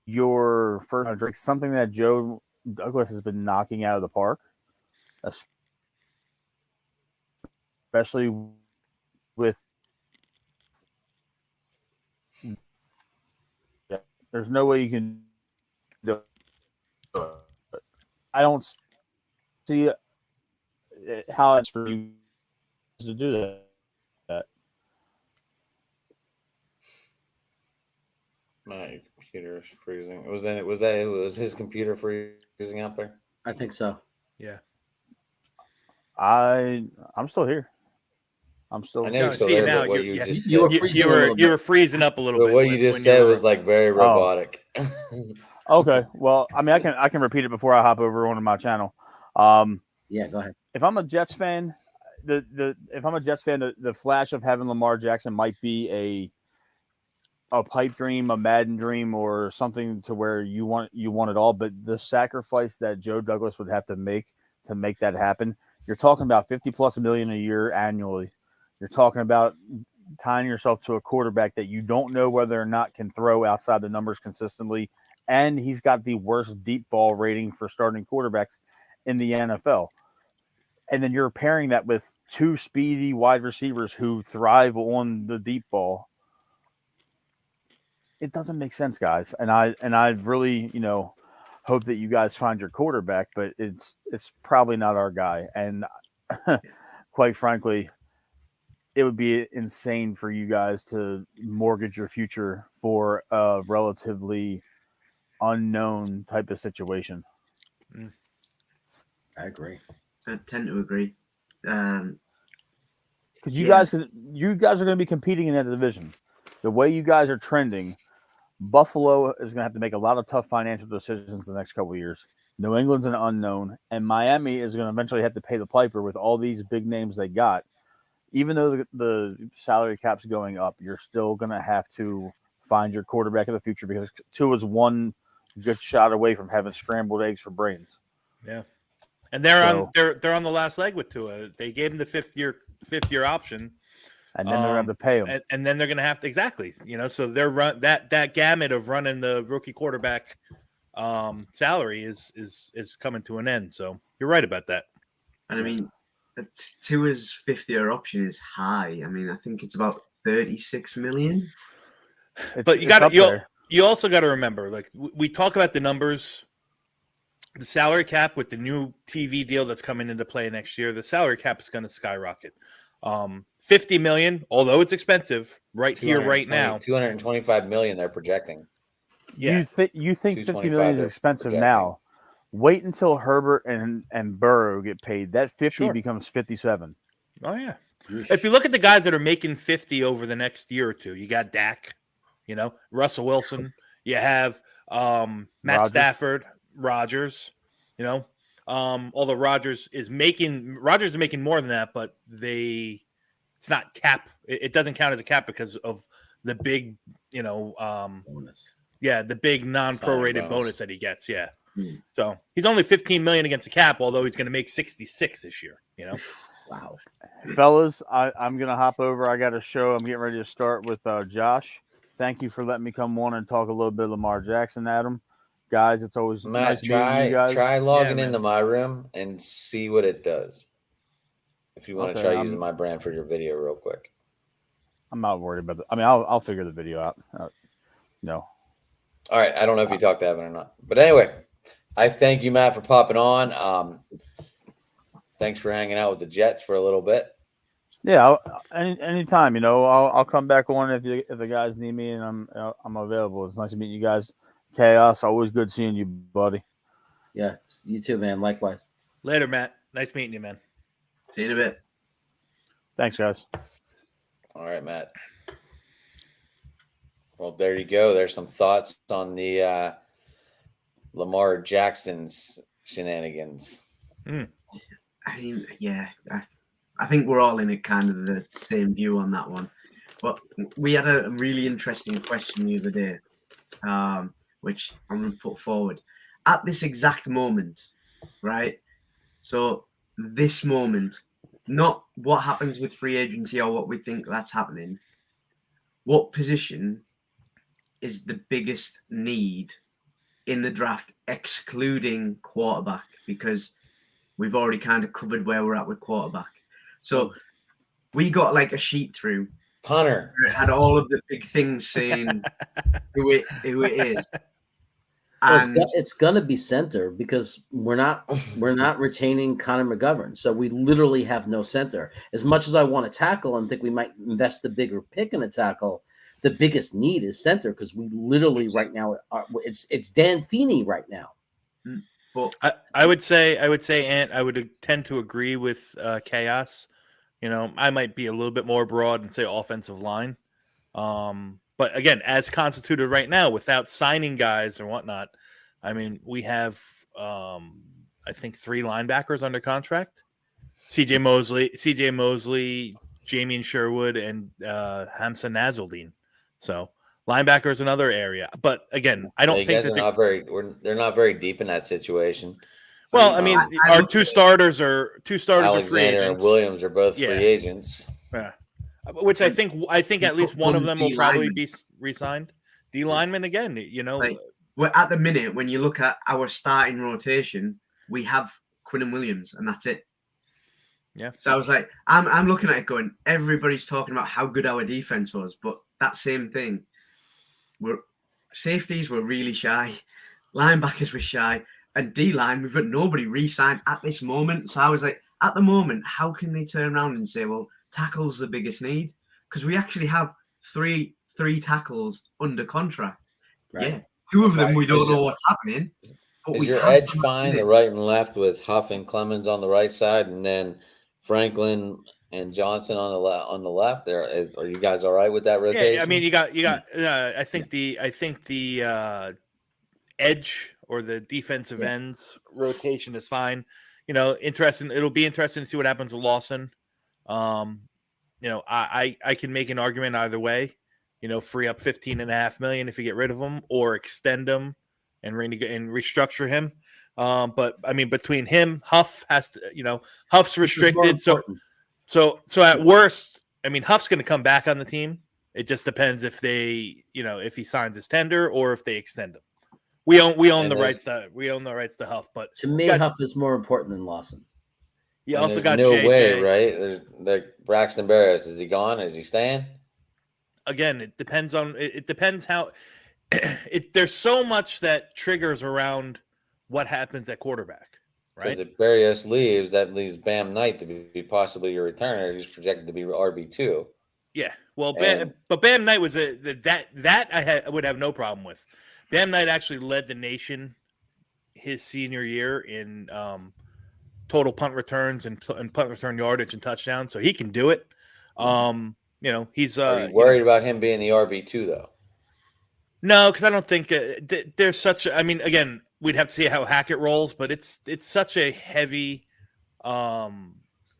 your first round drink, something that Joe Douglas has been knocking out of the park, especially with there's no way you can do it. I don't see how it's for you to do that. My computer's freezing. It was his computer freezing out there? I think so. Yeah. I'm still here. I'm still. I know you're No, still see, there, now but what you- you yeah, just you were said, freezing a little you bit. were freezing up a little but bit. what you just when said were- was like very robotic. Okay. Well, I mean, I can repeat it before I hop over onto my channel. Yeah, go ahead. If I'm a Jets fan, the flash of having Lamar Jackson might be a pipe dream, a Madden dream, or something to where you want it all. But the sacrifice that Joe Douglas would have to make that happen, you're talking about $50+ million a year annually. You're talking about tying yourself to a quarterback that you don't know whether or not can throw outside the numbers consistently, and he's got the worst deep ball rating for starting quarterbacks in the NFL. And then you're pairing that with two speedy wide receivers who thrive on the deep ball. It doesn't make sense, guys. And I really, hope that you guys find your quarterback, but it's probably not our guy. And quite frankly, it would be insane for you guys to mortgage your future for a relatively unknown type of situation. I agree. I tend to agree. Because you Yeah. guys are going to be competing in that division. The way you guys are trending, Buffalo is going to have to make a lot of tough financial decisions the next couple of years. New England's an unknown, and Miami is going to eventually have to pay the piper with all these big names they got. Even though the salary cap's going up, you're still going to have to find your quarterback of the future because Tua's one good shot away from having scrambled eggs for brains. Yeah, and they're So- they're on the last leg with Tua. They gave him the fifth year option, And then they're going to have to pay him. and then they're going to have to So they're that gamut of running the rookie quarterback salary is coming to an end. So you're right about that. And I mean, Tua's fifth-year option is high. I mean, I think it's about 36 million. But you also got to remember, like we talk about the numbers, the salary cap with the new TV deal that's coming into play next year. The salary cap is going to skyrocket. 50 million, although it's expensive, right here, right now. 225 million they're projecting. Yeah, You think 50 million is they're expensive projecting. now? Wait until Herbert and Burrow get paid. That 50 Sure. becomes 57. oh yeah. If you look at the guys that are making 50 over the next year or two, you got Dak, Russell Wilson, you have Matt Rodgers. Stafford, Rodgers, although Rodgers is making more than that, but it's not cap. It doesn't count as a cap because of the big, Bonus. the big non-prorated Signing bonus. bonus that he gets. Yeah. So he's only 15 million against the cap, although he's going to make 66 this year, Wow. Fellas, I'm going to hop over. I got a show. I'm getting ready to start with Josh. Thank you for letting me come on and talk a little bit of Lamar Jackson, Adam. Guys, it's always Matt, nice meeting you guys. try logging man. into my room and see what it does. If you want to Okay, try using my brand for your video real quick. I'm not worried about it. I mean, I'll figure the video out. No. All right. I don't know if you talked to Evan or not. But anyway, I thank you, Matt, for popping on. Thanks for hanging out with the Jets for a little bit. Yeah, anytime. I'll come back on if the guys need me, and I'm available. It's nice to meet you guys. Chaos, always good seeing you, buddy. Yeah, you too, man. Likewise. Later, Matt. Nice meeting you, man. See you in a bit. Thanks, guys. All right, Matt. Well, there you go. There's some thoughts on the Lamar Jackson's shenanigans. I mean, yeah, I think we're all in it kind of the same view on that one. But we had a really interesting question the other day, which I'm going to put forward. At this exact moment, right? So this moment, not what happens with free agency or what we think that's happening. What position is the biggest need in the draft, excluding quarterback? Because we've already kind of covered where we're at with quarterback. So we got like a sheet through. Punter. It had all of the big things saying who it is. Well, And it's gonna be center because we're not retaining Connor McGovern, so we literally have no center. As much as I want to tackle and think we might invest the bigger pick in a tackle, the biggest need is center because we literally right now it's Dan Feeney right now. but I would say, Ant, I would tend to agree with Chaos. You know, I might be a little bit more broad and say offensive line. But again, as constituted right now, without signing guys or whatnot, I mean, we have I think 3 linebackers under contract: CJ Mosley, Jamie Sherwood, and Hamza Nazaldine. So linebacker is another area. But again, I don't You think guys that are not very. They're not very deep in that situation. well, I mean, I our look two at it- starters are free Alexander and agents. Williams are both Yeah. free agents. Yeah. Which I think at least one of them will D probably linemen. be re-signed. D lineman again, you know. Like, well, at the minute, when you look at our starting rotation, we have Quinn Williams, and that's it. Yeah. So I was like, I'm looking at it going, everybody's talking about how good our defense was, but that same thing, safeties were really shy, linebackers were shy, and D line, we've got nobody re-signed at this moment. So I was like, at the moment, how can they turn around and say, well, tackle's the biggest need? Because we actually have three tackles under contract. Right. Yeah, 2 of them we don't Is know your- what's happening. But Is we your have edge them fine, in the it. right and left, with Huff and Clemens on the right side, and then Franklin and Johnson on the left? There, are you guys all right with that rotation? Yeah, I mean, you got. I think the edge or the defensive ends rotation is fine. You know, interesting. It'll be interesting to see what happens with Lawson. You know, I can make an argument either way. You know, free up $15.5 million if you get rid of him, or extend him and restructure him. But I mean, between him, Huff has to. You know, Huff's restricted, so at worst, I mean, Huff's going to come back on the team. It just depends if if he signs his tender or if they extend him. We own And the there's- rights to Huff, but To me, got- Huff is more important than Lawson. you And also there's got no JJ. way, right? There's like Braxton Barrios. Is he gone? Is he staying? Again, it depends on it depends how there's so much that triggers around what happens at quarterback, Because right? if Barrios leaves, that leaves Bam Knight to be possibly your returner. He's projected to be RB2. Yeah. Well, And- but Bam Knight was that I would have no problem with. Bam Knight actually led the nation his senior year in total punt returns and punt return yardage and touchdowns, so he can do it. You know, he's Are you worried about him being the RB2 though? no, because I don't think there's such. I mean, again, we'd have to see how Hackett rolls, but it's such a heavy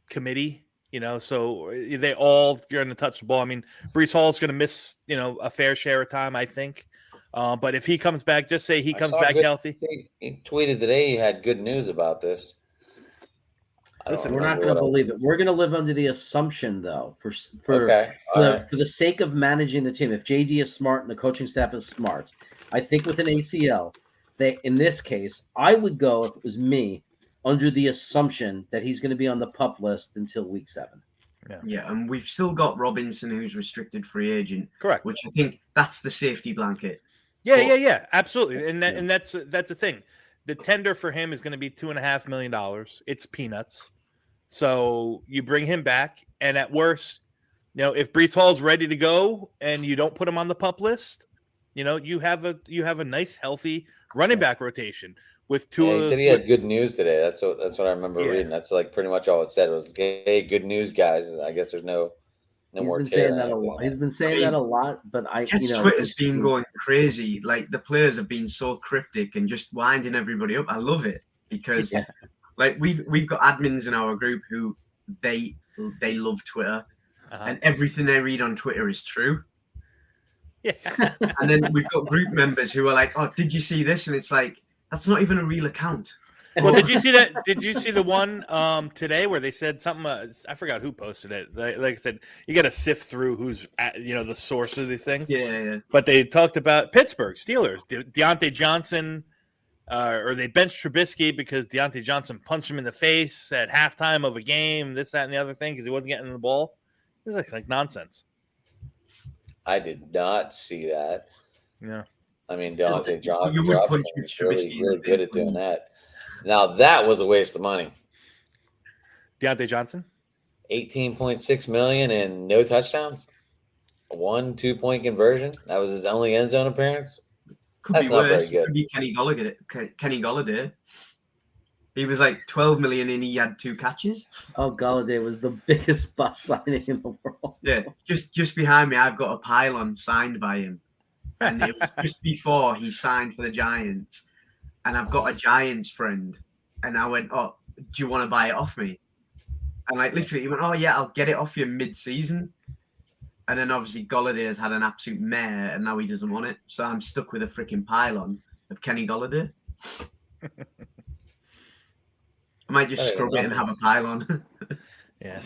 committee, you know. So they all going to touch the ball. I mean, Brees Hall's going to miss, you know, a fair share of time, I think. But if he comes back, just say he I comes saw back good- healthy. He tweeted today he had good news about this. I don't Listen, we're not remember going to what believe it. We're going to live under the assumption, though, for Okay, all right. for the sake of managing the team. If JD is smart and the coaching staff is smart, I think with an ACL, in this case, I would go, if it was me, under the assumption that he's going to be on the PUP list until week 7. Yeah, and we've still got Robinson, who's restricted free agent, Correct. which I think that's the safety blanket. Yeah, absolutely. And that's the thing. The tender for him is going to be $2.5 million. It's peanuts. So you bring him back, and at worst, you know, if Brees Hall's ready to go and you don't put him on the PUP list, you know, you have a nice, healthy running back rotation with two Yeah, of he those. said he had good news today. That's what I remember Yeah. reading. That's like pretty much all it said was, "Hey, good news, guys." I guess there's no He's more been tear saying or that a anything. lot. He's been saying I mean, that a lot, but Jets Twitter's been going crazy. Like, the players have been so cryptic and just winding everybody up. I love it because, Yeah. like, we've got admins in our group who they love Twitter, and everything they read on Twitter is true. Yeah. And then we've got group members who are like, "Oh, did you see this?" And it's like, that's not even a real account. Well, did you see that? Did you see the one today where they said something? I forgot who posted it. Like I said, you got to sift through who's the source of these things. Yeah. But they talked about Pittsburgh Steelers, Deontay Johnson, or they benched Trubisky because Deontay Johnson punched him in the face at halftime of a game, this, that, and the other thing, because he wasn't getting the ball. This is like nonsense. I did not see that. Yeah. I mean, Deontay Johnson You would punch is Trubisky really, in the really good face, at doing wouldn't that. Now that was a waste of money. Deontay Johnson. $18.6 million and no touchdowns. 1 2-point conversion. That was his only end zone appearance. Could That's be not very worse. It good. could be Kenny Golladay. He was like 12 million and he had 2 catches. Oh, Galladay was the biggest bust signing in the world. Yeah, just behind me, I've got a pylon signed by him, and it was just before he signed for the Giants. And I've got a Giants friend, and I went, "Oh, do you want to buy it off me?" And like literally, he went, "Oh yeah, I'll get it off you mid-season." And then obviously Golladay has had an absolute mare, and now he doesn't want it. So I'm stuck with a freaking pylon of Kenny Golladay. I might just scrub it and have a pylon. Yeah.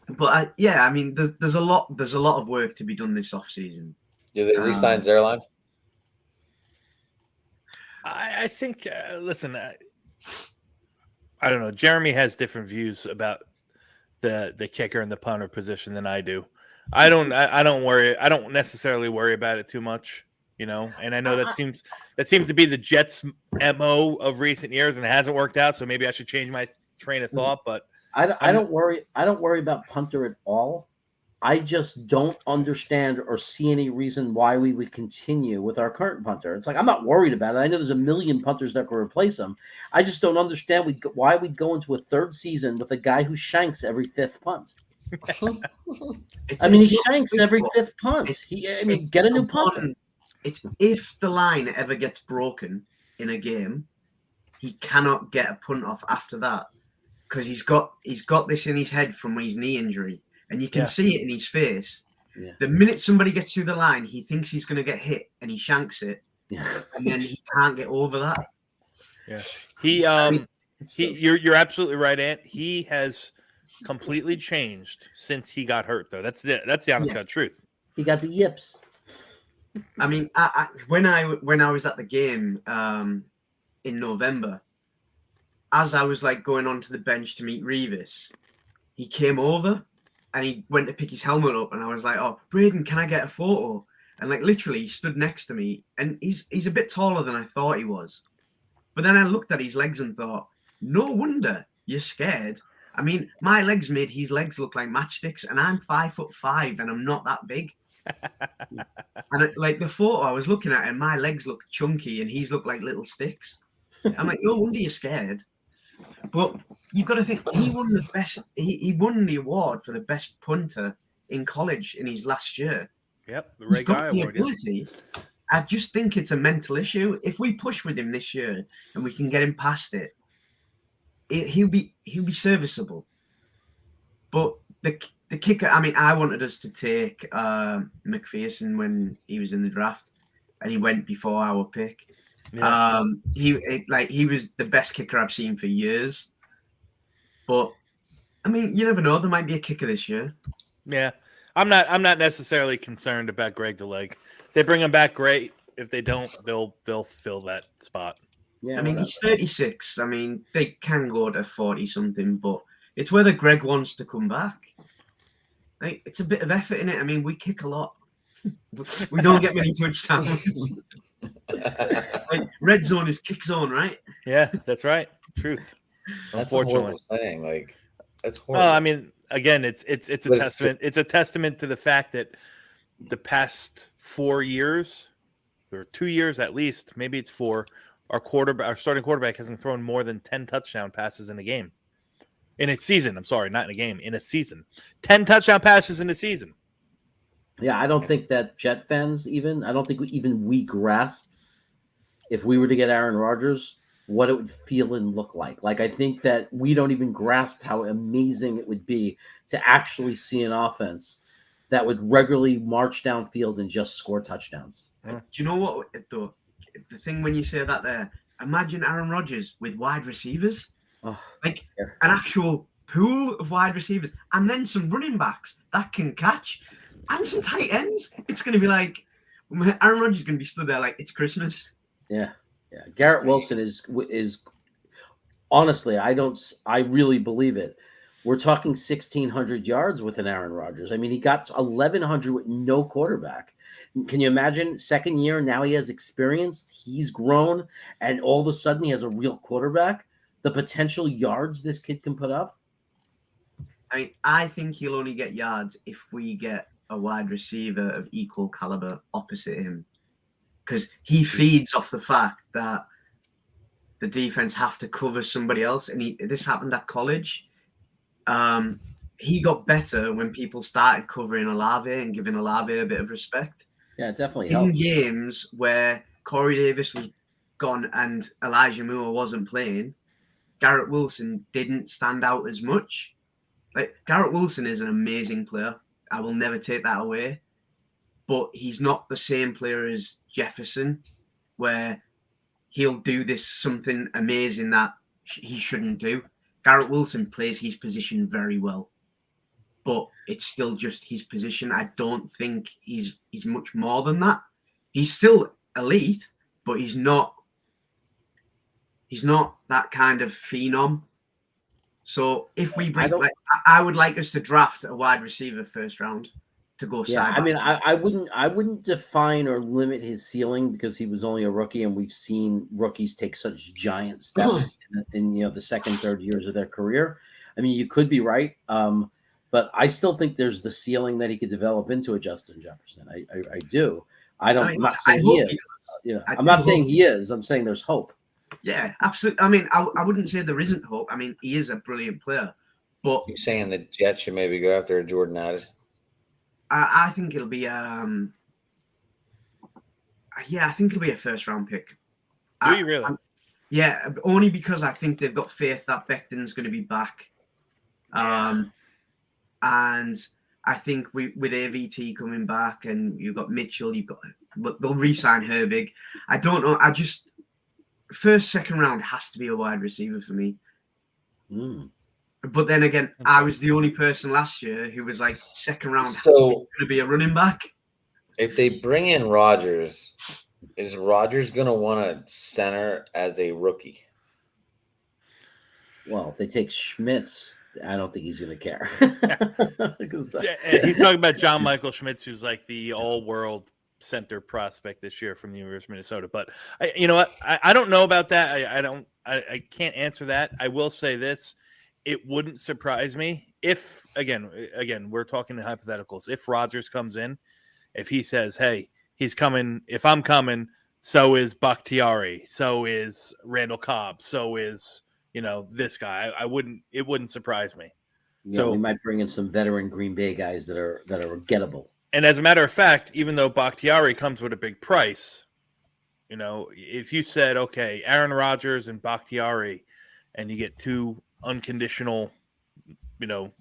But I mean, there's a lot of work to be done this off season. Do they re-sign Zerline? I think, listen, I don't know. Jeremy has different views about the kicker and the punter position than I do. I don't worry. I don't necessarily worry about it too much, you know. And I know that seems to be the Jets' MO of recent years, and it hasn't worked out. So maybe I should change my train of thought. But I don't worry. I don't worry about punter at all. I just don't understand or see any reason why we would continue with our current punter. It's like, I'm not worried about it. I know there's a million punters that can replace him. I just don't understand why we'd go into a third season with a guy who shanks every 5th punt. I mean, he shanks every 5th punt. Get a new punter. It's if the line ever gets broken in a game, he cannot get a punt off after that because he's got this in his head from his knee injury. And you can see it in his face. Yeah. The minute somebody gets through the line, he thinks he's going to get hit, and he shanks it, and then he can't get over that. Yeah, you're absolutely right, Ant. He has completely changed since he got hurt, though. That's the honest God truth. He got the yips. I mean, when I was at the game in November, as I was like going onto the bench to meet Revis, he came over. And he went to pick his helmet up, and I was like, "Oh, Braden, can I get a photo?" And like literally, he stood next to me, and he's a bit taller than I thought he was. But then I looked at his legs and thought, "No wonder you're scared." I mean, my legs made his legs look like matchsticks, and I'm 5'5", and I'm not that big. And like the photo I was looking at, and my legs look chunky, and he's looked like little sticks. I'm like, "No wonder you're scared." But you've got to think he won the best. He won the award for the best punter in college in his last year. Yep, the Ray Guy Award. I just think it's a mental issue. If we push with him this year and we can get him past it, he'll be serviceable. But the kicker. I mean, I wanted us to take McPherson when he was in the draft, and he went before our pick. Yeah. He was the best kicker I've seen for years. But I mean, you never know. There might be a kicker this year. Yeah, I'm not necessarily concerned about Greg DeLeg. If they bring him back, great. If they don't, they'll fill that spot. Yeah, I mean, he's 36. I mean, they can go to 40 something, but it's whether Greg wants to come back. Like, it's a bit of effort in it. I mean, we kick a lot. We don't get many touchdowns. Like red zone is kick zone, right? Yeah, that's right. Truth. That's unfortunately saying. Like, that's horrible. Well, I mean, again, it's a testament. It's a testament to the fact that the past 4 years, or 2 years at least, maybe it's 4, our starting quarterback hasn't thrown more than 10 touchdown passes in a game. In a season. I'm sorry, not in a game. In a season. 10 touchdown passes in a season. Yeah, I don't think that Jet fans I don't think we grasp if we were to get Aaron Rodgers, what it would feel and look like. Like, I think that we don't even grasp how amazing it would be to actually see an offense that would regularly march downfield and just score touchdowns. Do you know what, though? The thing when you say that there, imagine Aaron Rodgers with wide receivers. An actual pool of wide receivers, and then some running backs that can catch. And some tight ends. It's going to be like Aaron Rodgers is going to be stood there like it's Christmas. Yeah. Garrett Wilson is honestly, I really believe it. We're talking 1,600 yards with an Aaron Rodgers. I mean, he got 1,100 with no quarterback. Can you imagine? Second year, now he has experience. He's grown, and all of a sudden he has a real quarterback. The potential yards this kid can put up. I mean, I think he'll only get yards if we get a wide receiver of equal caliber opposite him, because he feeds off the fact that the defense have to cover somebody else. And this happened at college. He got better when people started covering Olave and giving Olave a bit of respect. Yeah, it definitely In helps. games where Corey Davis was gone and Elijah Moore wasn't playing, Garrett Wilson didn't stand out as much. Like, Garrett Wilson is an amazing player. I will never take that away. But he's not the same player as Jefferson, where he'll do this something amazing that he shouldn't do. Garrett Wilson plays his position very well, but it's still just his position. I don't think he's much more than that. He's still elite, but he's not that kind of phenom. So if we bring, I would like us to draft a wide receiver first round to go Yeah, side. I mean, I wouldn't define or limit his ceiling because he was only a rookie, and we've seen rookies take such giant steps in the second, third years of their career. I mean, you could be right, but I still think there's the ceiling that he could develop into a Justin Jefferson. I do. I'm not saying he is. I'm not saying he is. I'm saying there's hope. Yeah, absolutely. I mean, I wouldn't say there isn't hope. I mean, he is a brilliant player, but You're saying the Jets should maybe go after Jordan Addison? I think it'll be I think it'll be a first round pick. Do you really? Yeah, only because I think they've got faith that Becton's going to be back. And I think with AVT coming back and you've got Mitchell, but they'll re-sign Herbig. I don't know. First, second round has to be a wide receiver for me. But then again, I was the only person last year who was like, second round So going to be a running back. If they bring in Rodgers, is Rodgers going to want to center as a rookie? Well, if they take Schmitz, I don't think he's going to care. He's talking about John Michael Schmitz, who's like the all-world center prospect this year from the University of Minnesota. But you know what? I don't know about that. I can't answer that. I will say this. It wouldn't surprise me if, again, we're talking in hypotheticals. If Rodgers comes in, if he says, hey, he's coming, if I'm coming, so is Bakhtiari, so is Randall Cobb, so is, this guy. It wouldn't surprise me. So we might bring in some veteran Green Bay guys that are gettable. And as a matter of fact, even though Bakhtiari comes with a big price, if you said, okay, Aaron Rodgers and Bakhtiari, and you get two unconditional, 2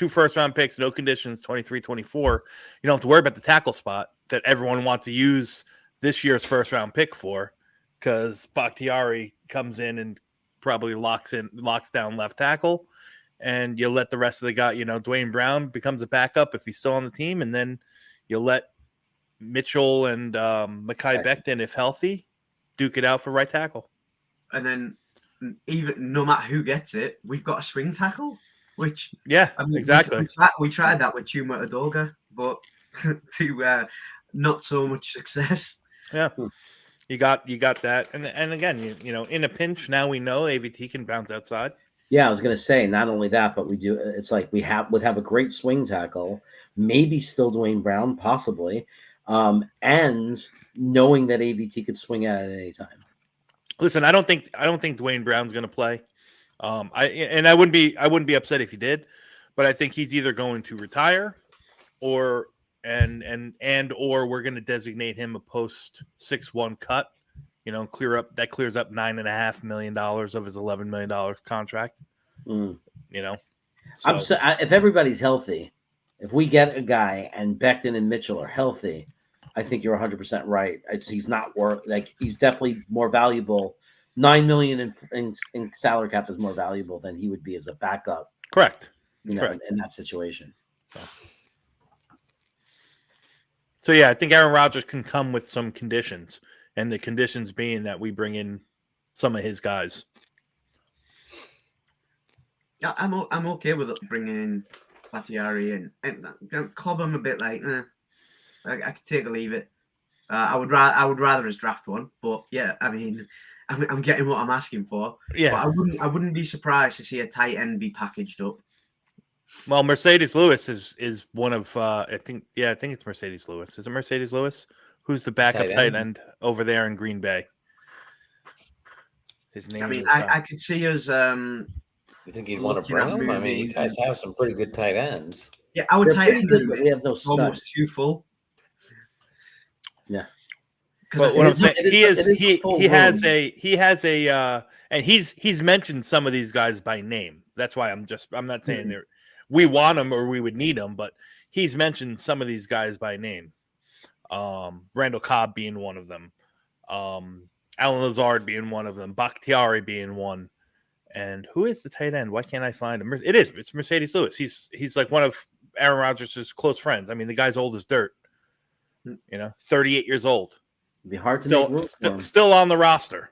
first-round picks, no conditions, 23, 24, you don't have to worry about the tackle spot that everyone wants to use this year's first-round pick for, because Bakhtiari comes in and probably locks down left tackle, and you let the rest of the guy, Dwayne Brown becomes a backup if he's still on the team, and then you'll let Mitchell and Mekhi Becton, if healthy, duke it out for right tackle. And then even no matter who gets it, we've got a swing tackle, which exactly. We tried that with Chuma Adoga, but to not so much success. Yeah, you got that, and again, in a pinch, now we know AVT can bounce outside. Yeah, I was going to say not only that, but we do. It's like would have a great swing tackle, maybe still Dwayne Brown, possibly, and knowing that AVT could swing at any time. Listen, I don't think Dwayne Brown's going to play. I wouldn't be upset if he did, but I think he's either going to retire, or we're going to designate him a post 6-1 cut. Clears up $9.5 million of his $11 million contract. So. If everybody's healthy, if we get a guy and Becton and Mitchell are healthy, I think you're 100% right. He's not he's definitely more valuable. $9 million in salary cap is more valuable than he would be as a backup. Correct. Correct. In that situation. So yeah, I think Aaron Rodgers can come with some conditions, and the conditions being that we bring in some of his guys. Yeah, I'm okay with bringing in Bakhtiari and club him a bit like. I could take or leave it. I would rather us draft one, but yeah, I mean, I'm getting what I'm asking for. Yeah, but I wouldn't be surprised to see a tight end be packaged up. Well, Mercedes Lewis is one of I think it's Mercedes Lewis. Is it Mercedes Lewis? Who's the backup tight end over there in Green Bay? His name I mean, is. I could see us. You think you'd want to Looking at bring him? I mean, you moving- guys have some pretty good tight ends. Yeah, our They're tight pretty end good, room but is we have no studs. almost too full. Yeah. 'Cause But I what I'm think- saying, it is a full he has room. and he's mentioned some of these guys by name. That's why I'm not saying Mhm. we want them or we would need them, but he's mentioned some of these guys by name. Randall Cobb being one of them, Alan Lazard being one of them, Bakhtiari being one, and who is the tight end? Why can't I find him? It's Mercedes Lewis. He's like one of Aaron Rodgers' close friends. I mean, the guy's old as dirt. 38 years old. It'd be hard to make room for him. Still on the roster.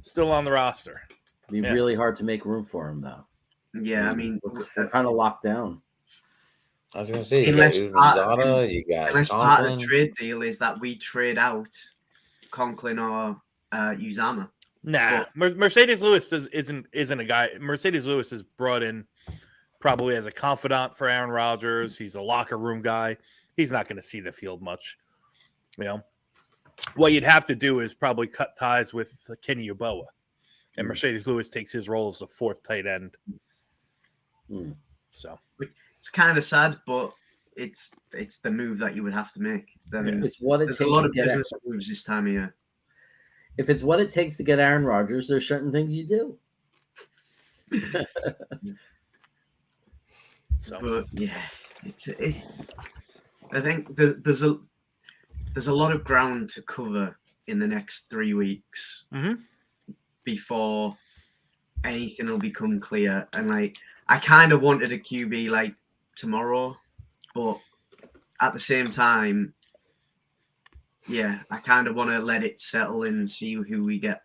Still on the roster. It'd be yeah. really hard to make room for him, though. Yeah, I mean, We're kind of locked down. I was going to say, you Unless got part- Uzada, you got unless part of the Conklin. trade deal is that we trade out Conklin or Uzama. Nah, Mercedes Lewis isn't a guy. Mercedes Lewis is brought in probably as a confidant for Aaron Rodgers. He's a locker room guy. He's not going to see the field much. What you'd have to do is probably cut ties with Kenny Yeboah, and Mercedes Lewis takes his role as the fourth tight end. Hmm. So It's kind of sad, but it's the move that you would have to make. I mean, It's what it there's takes a lot to of get. business moves this time of year. If it's what it takes to get Aaron Rodgers, there's certain things you do. But yeah, I think there's a lot of ground to cover in the next 3 weeks Mhm. before anything will become clear. And like, I kind of wanted a QB like tomorrow, but at the same time, yeah, I kind of want to let it settle and see who we get.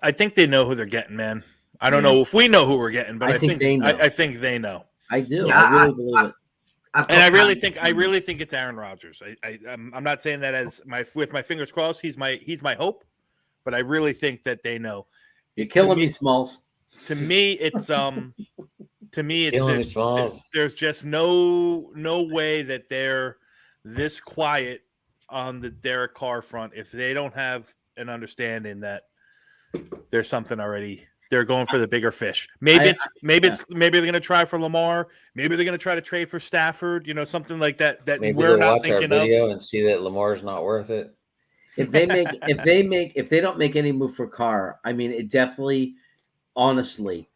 I think they know who they're getting, man. I don't Yeah. know if we know who we're getting, but I I think think they know. I think they know. I do. Yeah, I really believe it. And I really think it's Aaron Rodgers. I'm not saying that as with my fingers crossed. He's my hope, but I really think that they know. You're killing me, me, Smalls. To me, it's Killing me, there's, Smalls. there's just no way that they're this quiet on the Derek Carr front if they don't have an understanding that there's something already. They're going for the bigger fish. Maybe they're going to try for Lamar. Maybe they're going to try to trade for Stafford. Something like that. That Maybe we're they'll not watch our thinking of. video and see that Lamar's not worth it. If they don't make any move for Carr, I mean, it definitely, honestly,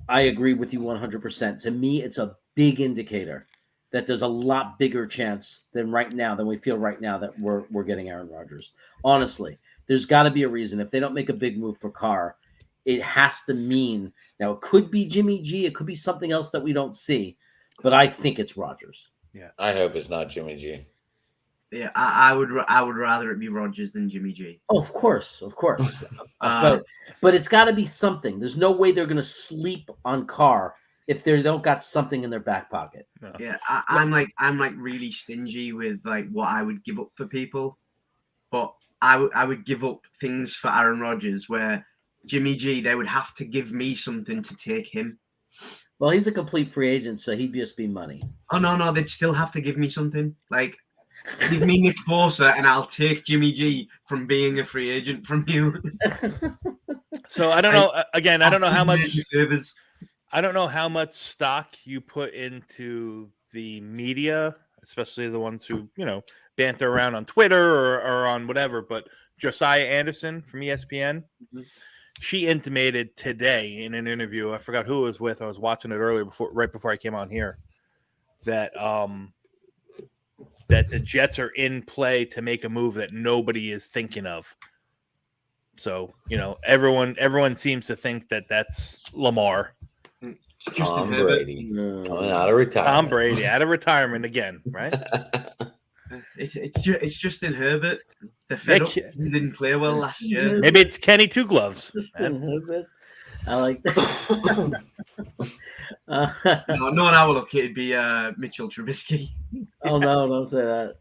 I agree with you 100%. To me, it's a big indicator that there's a lot bigger chance than we feel right now that we're getting Aaron Rodgers. Honestly, there's got to be a reason. If they don't make a big move for Carr, it has to mean, now it could be Jimmy G, it could be something else that we don't see, but I think it's Rodgers. I hope it's not Jimmy G. Yeah, I would rather it be Rodgers than Jimmy G. Oh, of course. But it's got to be something. There's no way they're going to sleep on Carr if they don't got something in their back pocket. No. Yeah, I'm like really stingy with like what I would give up for people, but I would give up things for Aaron Rodgers where Jimmy G, they would have to give me something to take him. Well, he's a complete free agent, so he'd just be money. Oh no, they'd still have to give me something. Like, give me Nick Bosa, and I'll take Jimmy G from being a free agent from you. So I don't know. Again, I don't know how much. Favors. I don't know how much stock you put into the media, especially the ones who banter around on Twitter or on whatever. But Josiah Anderson from ESPN. Mhm. She intimated today in an interview, I forgot who it was with. I was watching it earlier right before I came on here, that that the Jets are in play to make a move that nobody is thinking of. So, everyone seems to think that that's Lamar. Tom Herbert. Brady coming out of retirement. Tom Brady out of retirement again, right? It's Justin Herbert. The fed up. He didn't play well last year. Maybe it's Kenny Two Gloves. Justin Herbert. I like that. No, in our look, it'd be Mitchell Trubisky. Oh no! Don't say that.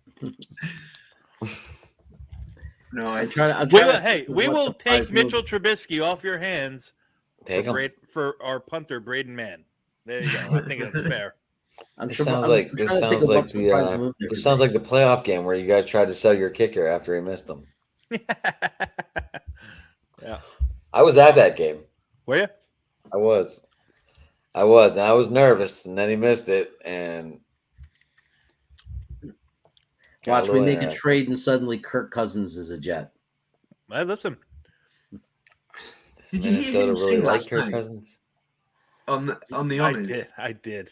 No, I'm trying to We will what take surprise Mitchell Trubisky off your hands Take him. for our punter Braden Mann. There you go. I think that's fair. This sounds like the playoff game where you guys tried to sell your kicker after he missed them. Yeah. I was at that game. Were you? I was, and I was nervous, and then he missed it, and got Watch, we little make a interesting. trade and suddenly Kirk Cousins is a Jet. Hey, listen. Did you hear Minnesota him really sing like last Kirk night? Cousins. On the I honors. did. I did.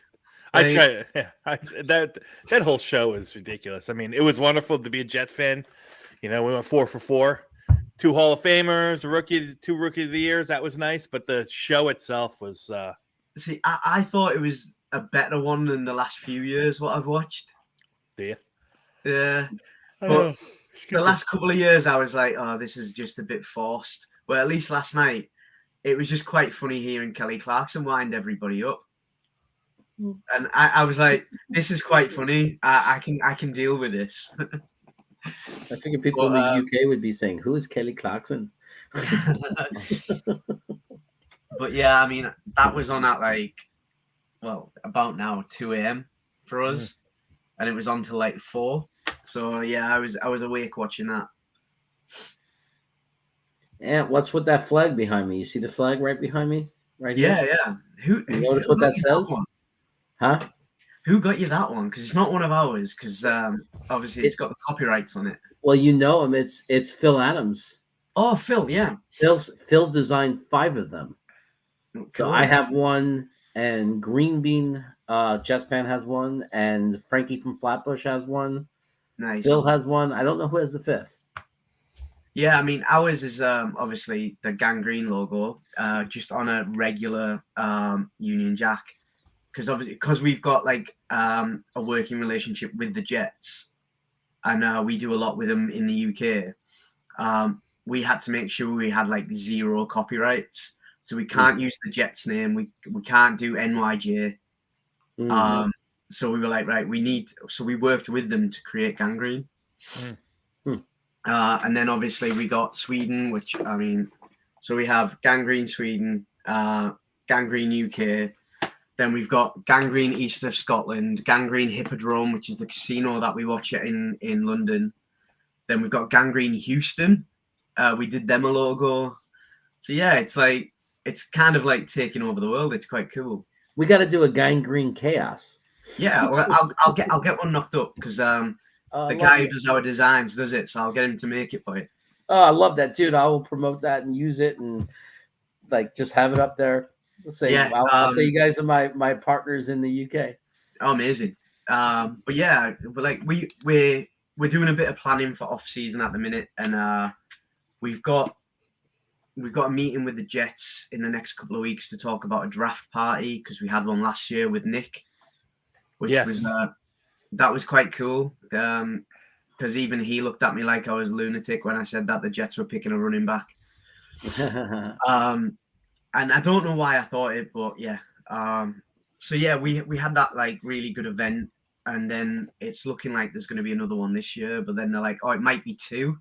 I Like- tried. Yeah, that whole show was ridiculous. I mean, it was wonderful to be a Jets fan. You know, we went 4 for 4, 2 Hall of Famers, two Rookie of the Years. That was nice, but the show itself was. See, I thought it was a better one than the last few years. What I've watched. Do you? Yeah. I But know. The last couple of years, I was like, oh, this is just a bit forced. But at least last night, it was just quite funny hearing Kelly Clarkson wind everybody up. And I was like, this is quite funny. I can deal with this. I figure people in Well, the UK would be saying, "Who is Kelly Clarkson?" But yeah, I mean, that was on at about now 2 a.m. for us, and it was on till like 4. So yeah, I was awake watching that. And what's with that flag behind me? You see the flag right behind me, right here? Yeah. Who You notice who what got that you says? one? Huh? Who got you that one? Because it's not one of ours. Because obviously it's got the copyrights on it. Well, you know him. It's Phil Adams. Oh, Phil, yeah. Phil designed 5 of them. So Cool. I have one, and Green Bean Jets fan has one, and Frankie from Flatbush has one. Nice. Phil has one. I don't know who has the 5th. Yeah, I mean, ours is obviously the Gangrene logo, just on a regular Union Jack, because we've got like a working relationship with the Jets, and we do a lot with them in the UK. We had to make sure we had like 0 copyrights, so we can't use the Jets name. We can't do NYJ. Mhm. So we were like, right, so we worked with them to create Gangrene. And then obviously we got Sweden, which I mean, so we have Gangrene Sweden, Gangrene UK. Then we've got Gangrene east of Scotland, Gangrene Hippodrome, which is the casino that we watch it in London. Then we've got Gangrene Houston. We did them a logo. So yeah, it's kind of like taking over the world. It's quite cool. We got to do a Gangrene Chaos. Yeah, well, I'll get one knocked up because the guy who does our designs does it, so I'll get him to make it for you. Oh, I love that, dude. I will promote that and use it and like just have it up there. Let's say, Yeah, I'll say you guys are my partners in the UK. Oh, amazing. But yeah, but like we're doing a bit of planning for off season at the minute, and we've got a meeting with the Jets in the next couple of weeks to talk about a draft party because we had one last year with Nick, which was that was quite cool. Because even he looked at me like I was a lunatic when I said that the Jets were picking a running back. And I don't know why I thought it, but yeah. So yeah, we had that like really good event, and then it's looking like there's going to be another one this year. But then they're like, oh, it might be 2.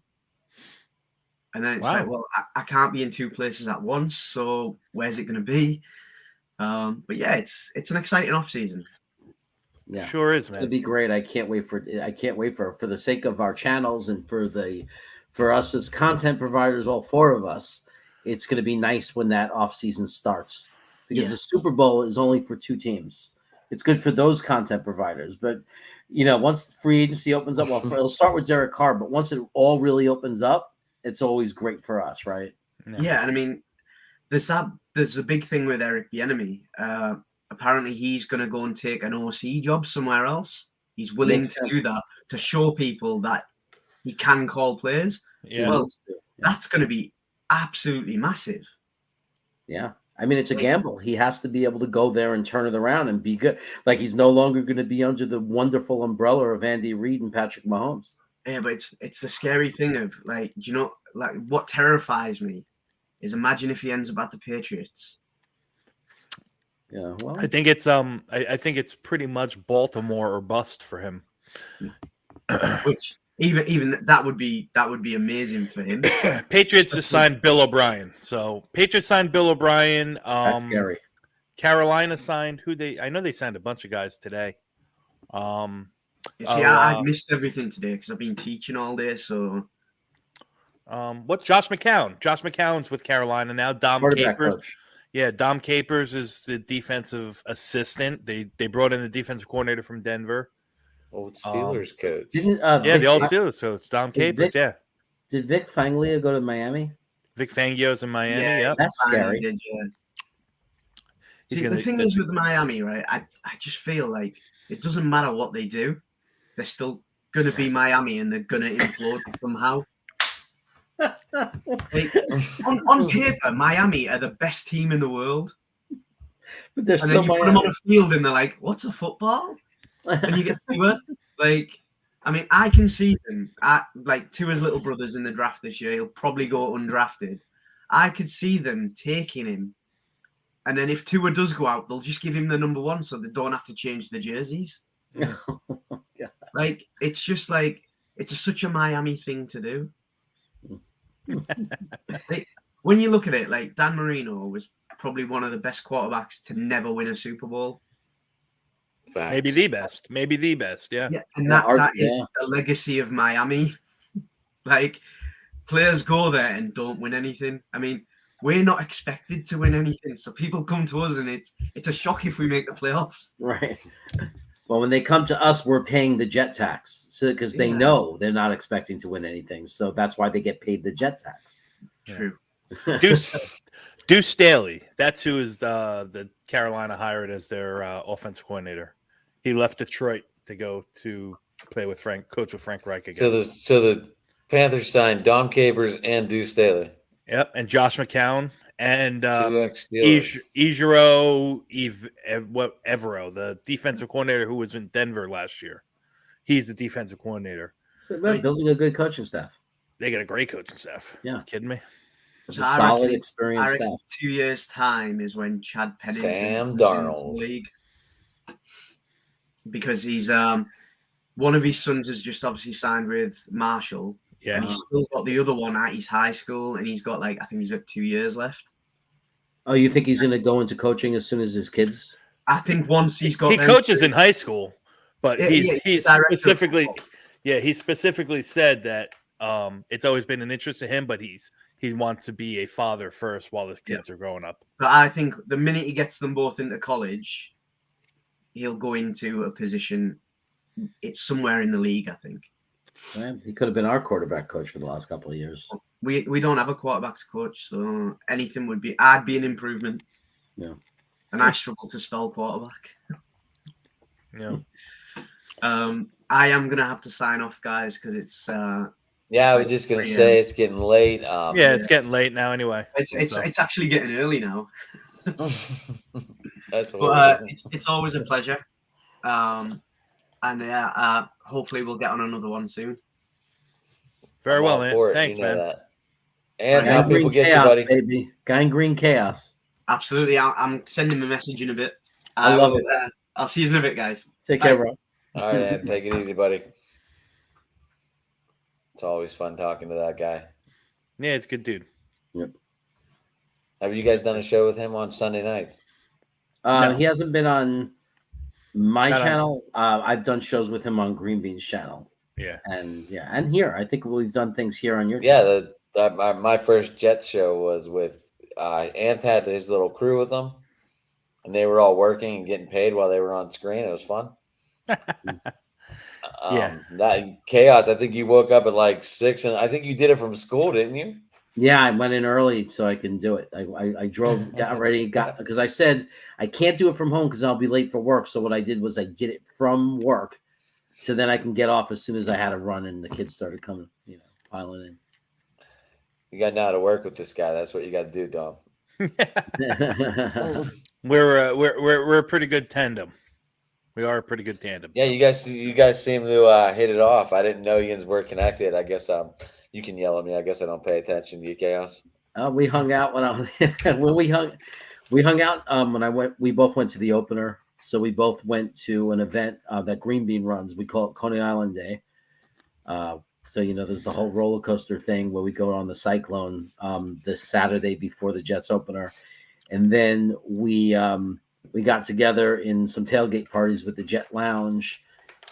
And then it's like, well, I can't be in 2 places at once. So where's it going to be? But yeah, it's an exciting off season. Yeah, Sure is, man. It'd be great. I can't wait for the sake of our channels and for us as content providers, all 4 of us. It's going to be nice when that off season starts because the Super Bowl is only for 2 teams. It's good for those content providers, but once free agency opens up, well, it'll start with Derek Carr, but once it all really opens up, it's always great for us, right? Yeah, and I mean, there's a big thing with Eric Bieniemy. Apparently, he's going to go and take an OC job somewhere else. He's willing to do that to show people that he can call plays. Yeah. Well, that's going to be absolutely massive. Yeah. I mean, it's a gamble. He has to be able to go there and turn it around and be good. Like he's no longer going to be under the wonderful umbrella of Andy Reid and Patrick Mahomes. Yeah, but it's the scary thing of like, like what terrifies me is imagine if he ends up at the Patriots. Yeah, well, I think it's pretty much Baltimore or bust for him. Which even that would be amazing for him. Patriots just signed Bill O'Brien. So Patriots signed Bill O'Brien. That's scary. Carolina signed I know they signed a bunch of guys today. You see, I missed everything today because I've been teaching all day. So What's Josh McCown? Josh McCown's with Carolina now. Dom Quarterback Capers. coach. Yeah, Dom Capers is the defensive assistant. They brought in the defensive coordinator from Denver. Old Steelers coach. Didn't Yeah, Vic, the old Steelers. So it's Dom Did Capers. Vic- Yeah, did Vic Fanglia go to Miami? Vic Fangio's in Miami. Yeah, Yep. That's fine, scary. did, yeah. He's See, gonna- the thing that's- is with Miami, right? I just feel like it doesn't matter what they do, they're still gonna be Miami and they're gonna implode somehow. Like, on paper, Miami are the best team in the world, But they're and still then you put them Miami. on a field and they're like, "What's a football?" And you get Tua. Like, I mean, I can see them at like Tua's little brother's in the draft this year. He'll probably go undrafted. I could see them taking him, and then if Tua does go out, they'll just give him the number one, so they don't have to change the jerseys. Like, it's just like such a Miami thing to do. Like, when you look at it, like Dan Marino was probably one of the best quarterbacks to never win a Super Bowl. Facts. Maybe the best. Maybe the best. Yeah. Yeah, and Yeah, that is yeah. the legacy of Miami. Like, players go there and don't win anything. I mean, we're not expected to win anything, so people come to us, and it's a shock if we make the playoffs. Right. Well, when they come to us, we're paying the jet tax, so because they Yeah. know they're not expecting to win anything, so that's why they get paid the jet tax. Yeah. True. Deuce Staley. That's who is the Carolina hired as their offensive coordinator. He left Detroit to go to play with coach with Frank Reich again. So the Panthers signed Dom Capers and Deuce Staley. Yep, and Josh McCown and Two ex-Steelers. Ijiro Evero, the defensive coordinator who was in Denver last year. He's the defensive coordinator. So they're building a good coaching staff. They got a great coaching staff. Yeah. You kidding me? It's So a I solid, reckon- experienced I reckon staff. 2 years' time is when Chad Pennington Sam comes into Darnold. the league, because he's one of his sons has just obviously signed with Marshall, Yeah. and he's still got the other one at his high school, and he's got I think he's got 2 years left. Oh, you think he's going to go into coaching as soon as his kids? I think once he's got He them coaches two- in high school, but Yeah, he's he's director of specifically football. he specifically said that it's always been an interest to him, but he wants to be a father first while his kids are growing up. But I think the minute he gets them both into college, he'll go into a position. It's somewhere in the league, I think. Yeah, he could have been our quarterback coach for the last couple of years. We don't have a quarterbacks coach, so anything I'd be an improvement. Yeah. And I struggle to spell quarterback. Yeah. I am gonna have to sign off, guys, because it's Yeah, I was just gonna say it's getting late. Yeah, it's getting late now anyway. it's actually getting early now. That's what But it's always a pleasure. And hopefully we'll get on another one soon. Very I'm well, all man. for it, Thanks, you know man. that. And how Gangrene people get you, chaos, buddy. baby. Gangrene chaos. Absolutely, I'm sending him a message in a bit. I love it. I'll see you in a bit, guys. Take care, Bye. bro. All right, man. Take it easy, buddy. It's always fun talking to that guy. Yeah, it's a good dude. Have you guys done a show with him on Sunday nights? No. He hasn't been on my Not on- channel. I've done shows with him on Green Bean's channel, Yeah. and here. I think we've done things here on your. Yeah, my first Jets show was with Anth had his little crew with him, and they were all working and getting paid while they were on screen. It was fun. Yeah. That chaos. I think you woke up at like 6, and I think you did it from school, didn't you? Yeah, I went in early so I can do it. I drove, got ready, because I said I can't do it from home because I'll be late for work. So what I did was I did it from work, so then I can get off as soon as I had to run, and the kids started coming, piling in. You got now to work with this guy. That's what you got to do, Dom. We're a pretty good tandem. We are a pretty good tandem. Yeah, you guys seem to hit it off. I didn't know you were connected. I guess you can yell at me. I guess I don't pay attention to you, chaos. We hung out when we hung out when I went. We both went to the opener, so we both went to an event that Green Bean runs. We call it Coney Island Day. So there's the whole roller coaster thing where we go on the Cyclone the Saturday before the Jets opener, and then we got together in some tailgate parties with the Jet Lounge,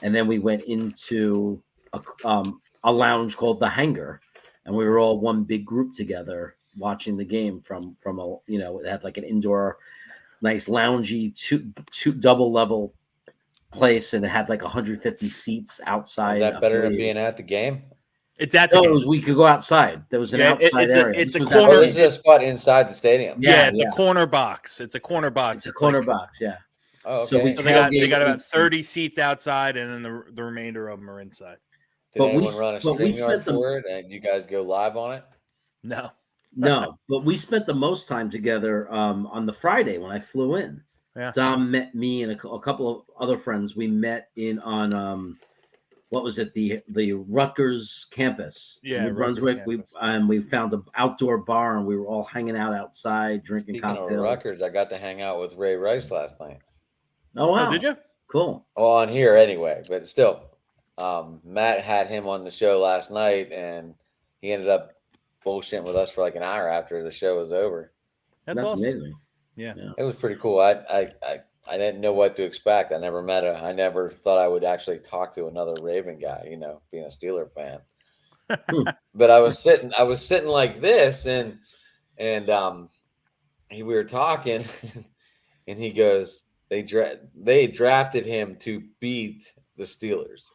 and then we went into a lounge called the Hangar, and we were all one big group together watching the game from a it had like an indoor, nice loungy two double level place, and it had like 150 seats outside. Is that better than being at the game? It's at the No, game. we could go outside. There was an outside area. It's a was corner. Oh, this is a spot inside the stadium. Yeah, it's a corner box. It's a corner box. It's a corner like, box. Yeah. Oh, So okay. So they got tailgate about and- 30 seats outside, and then the remainder of them are inside. Did but we anyone s- run a but we StreamYard spent the- for it, and you guys go live on it? No. No, but we spent the most time together on the Friday when I flew in. Yeah. Dom met me and a couple of other friends. We met on what was it, the Rutgers campus? in Yeah, New Rutgers Brunswick. campus. We found an outdoor bar and we were all hanging out outside drinking Speaking of cocktails. Rutgers, I got to hang out with Ray Rice last night. Oh wow! Oh, did you? Cool. Well, on here anyway, but still, Matt had him on the show last night, and he ended up bullshitting with us for like an hour after the show was over. That's awesome. amazing. It was pretty cool. I didn't know what to expect. I never met I never thought I would actually talk to another Raven guy, being a Steeler fan. But I was sitting like this, and we were talking, and he goes, they drafted him to beat the Steelers.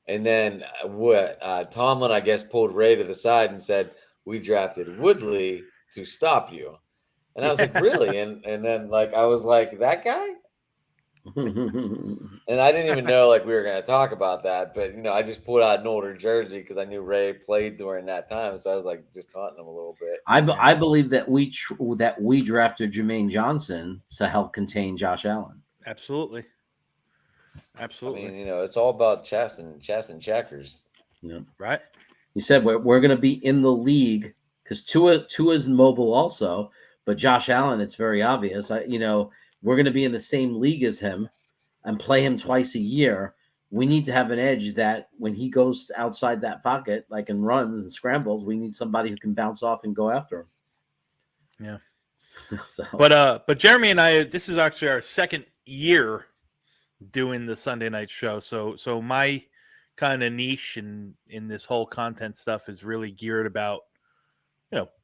And then Tomlin, I guess, pulled Ray to the side and said, "We drafted Woodley to stop you." And I was like, "Really?" And then I was like, "That guy?" And I didn't even know we were going to talk about that, but I just pulled out an older jersey because I knew Ray played during that time, so I was just taunting him a little bit. I believe that we drafted Jermaine Johnson to help contain Josh Allen. Absolutely. I Absolutely. mean, it's all about chess and checkers. Yeah. Right. He said we're going to be in the league because Tua's mobile also, but Josh Allen, it's very obvious. We're going to be in the same league as him and play him twice a year. We need to have an edge that when he goes outside that pocket, and runs and scrambles, we need somebody who can bounce off and go after him. Yeah. So, But Jeremy and I, this is actually our second year doing the Sunday night show. So my kind of niche in this whole content stuff is really geared about,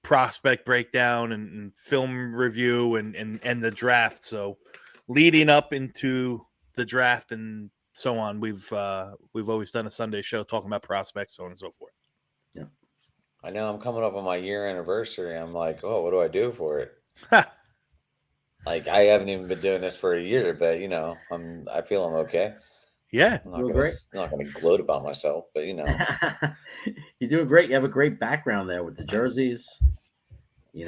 prospect breakdown and film review and the draft. So leading up into the draft and so on, we've always done a Sunday show talking about prospects, so on and so forth. I know I'm coming up on my year anniversary. I'm like, oh, what do I do for it? I haven't even been doing this for a year, but I feel I'm okay. Yeah. I'm You're not gonna gloat about myself, but you're doing great. You have a great background there with the jerseys.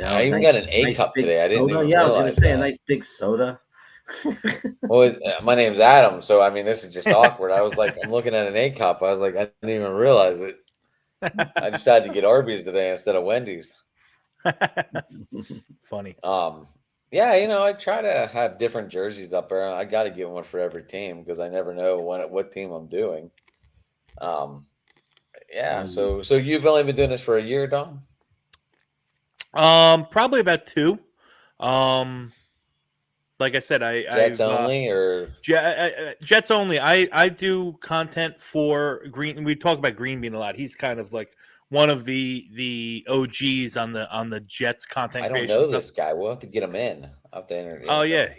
I even got an A cup big today. I didn't soda. even Yeah, I was going realize to say a that. nice big soda. Well, my name's Adam, so I mean, this is just awkward. I was like, I'm looking at an A cup. I was like, I didn't even realize it. I decided to get Arby's today instead of Wendy's. Funny. Yeah, I try to have different jerseys up there. I got to get one for every team because I never know what team I'm doing. Yeah. So you've only been doing this for a year, Dom? Probably about 2. Like I said, Jets only or Jets only. I do content for Green. We talk about Green Bean a lot. He's kind of like one of the OGs on the Jets content I don't creation know stuff. this guy. We'll have to get him in. I'll have to interview Oh him. yeah,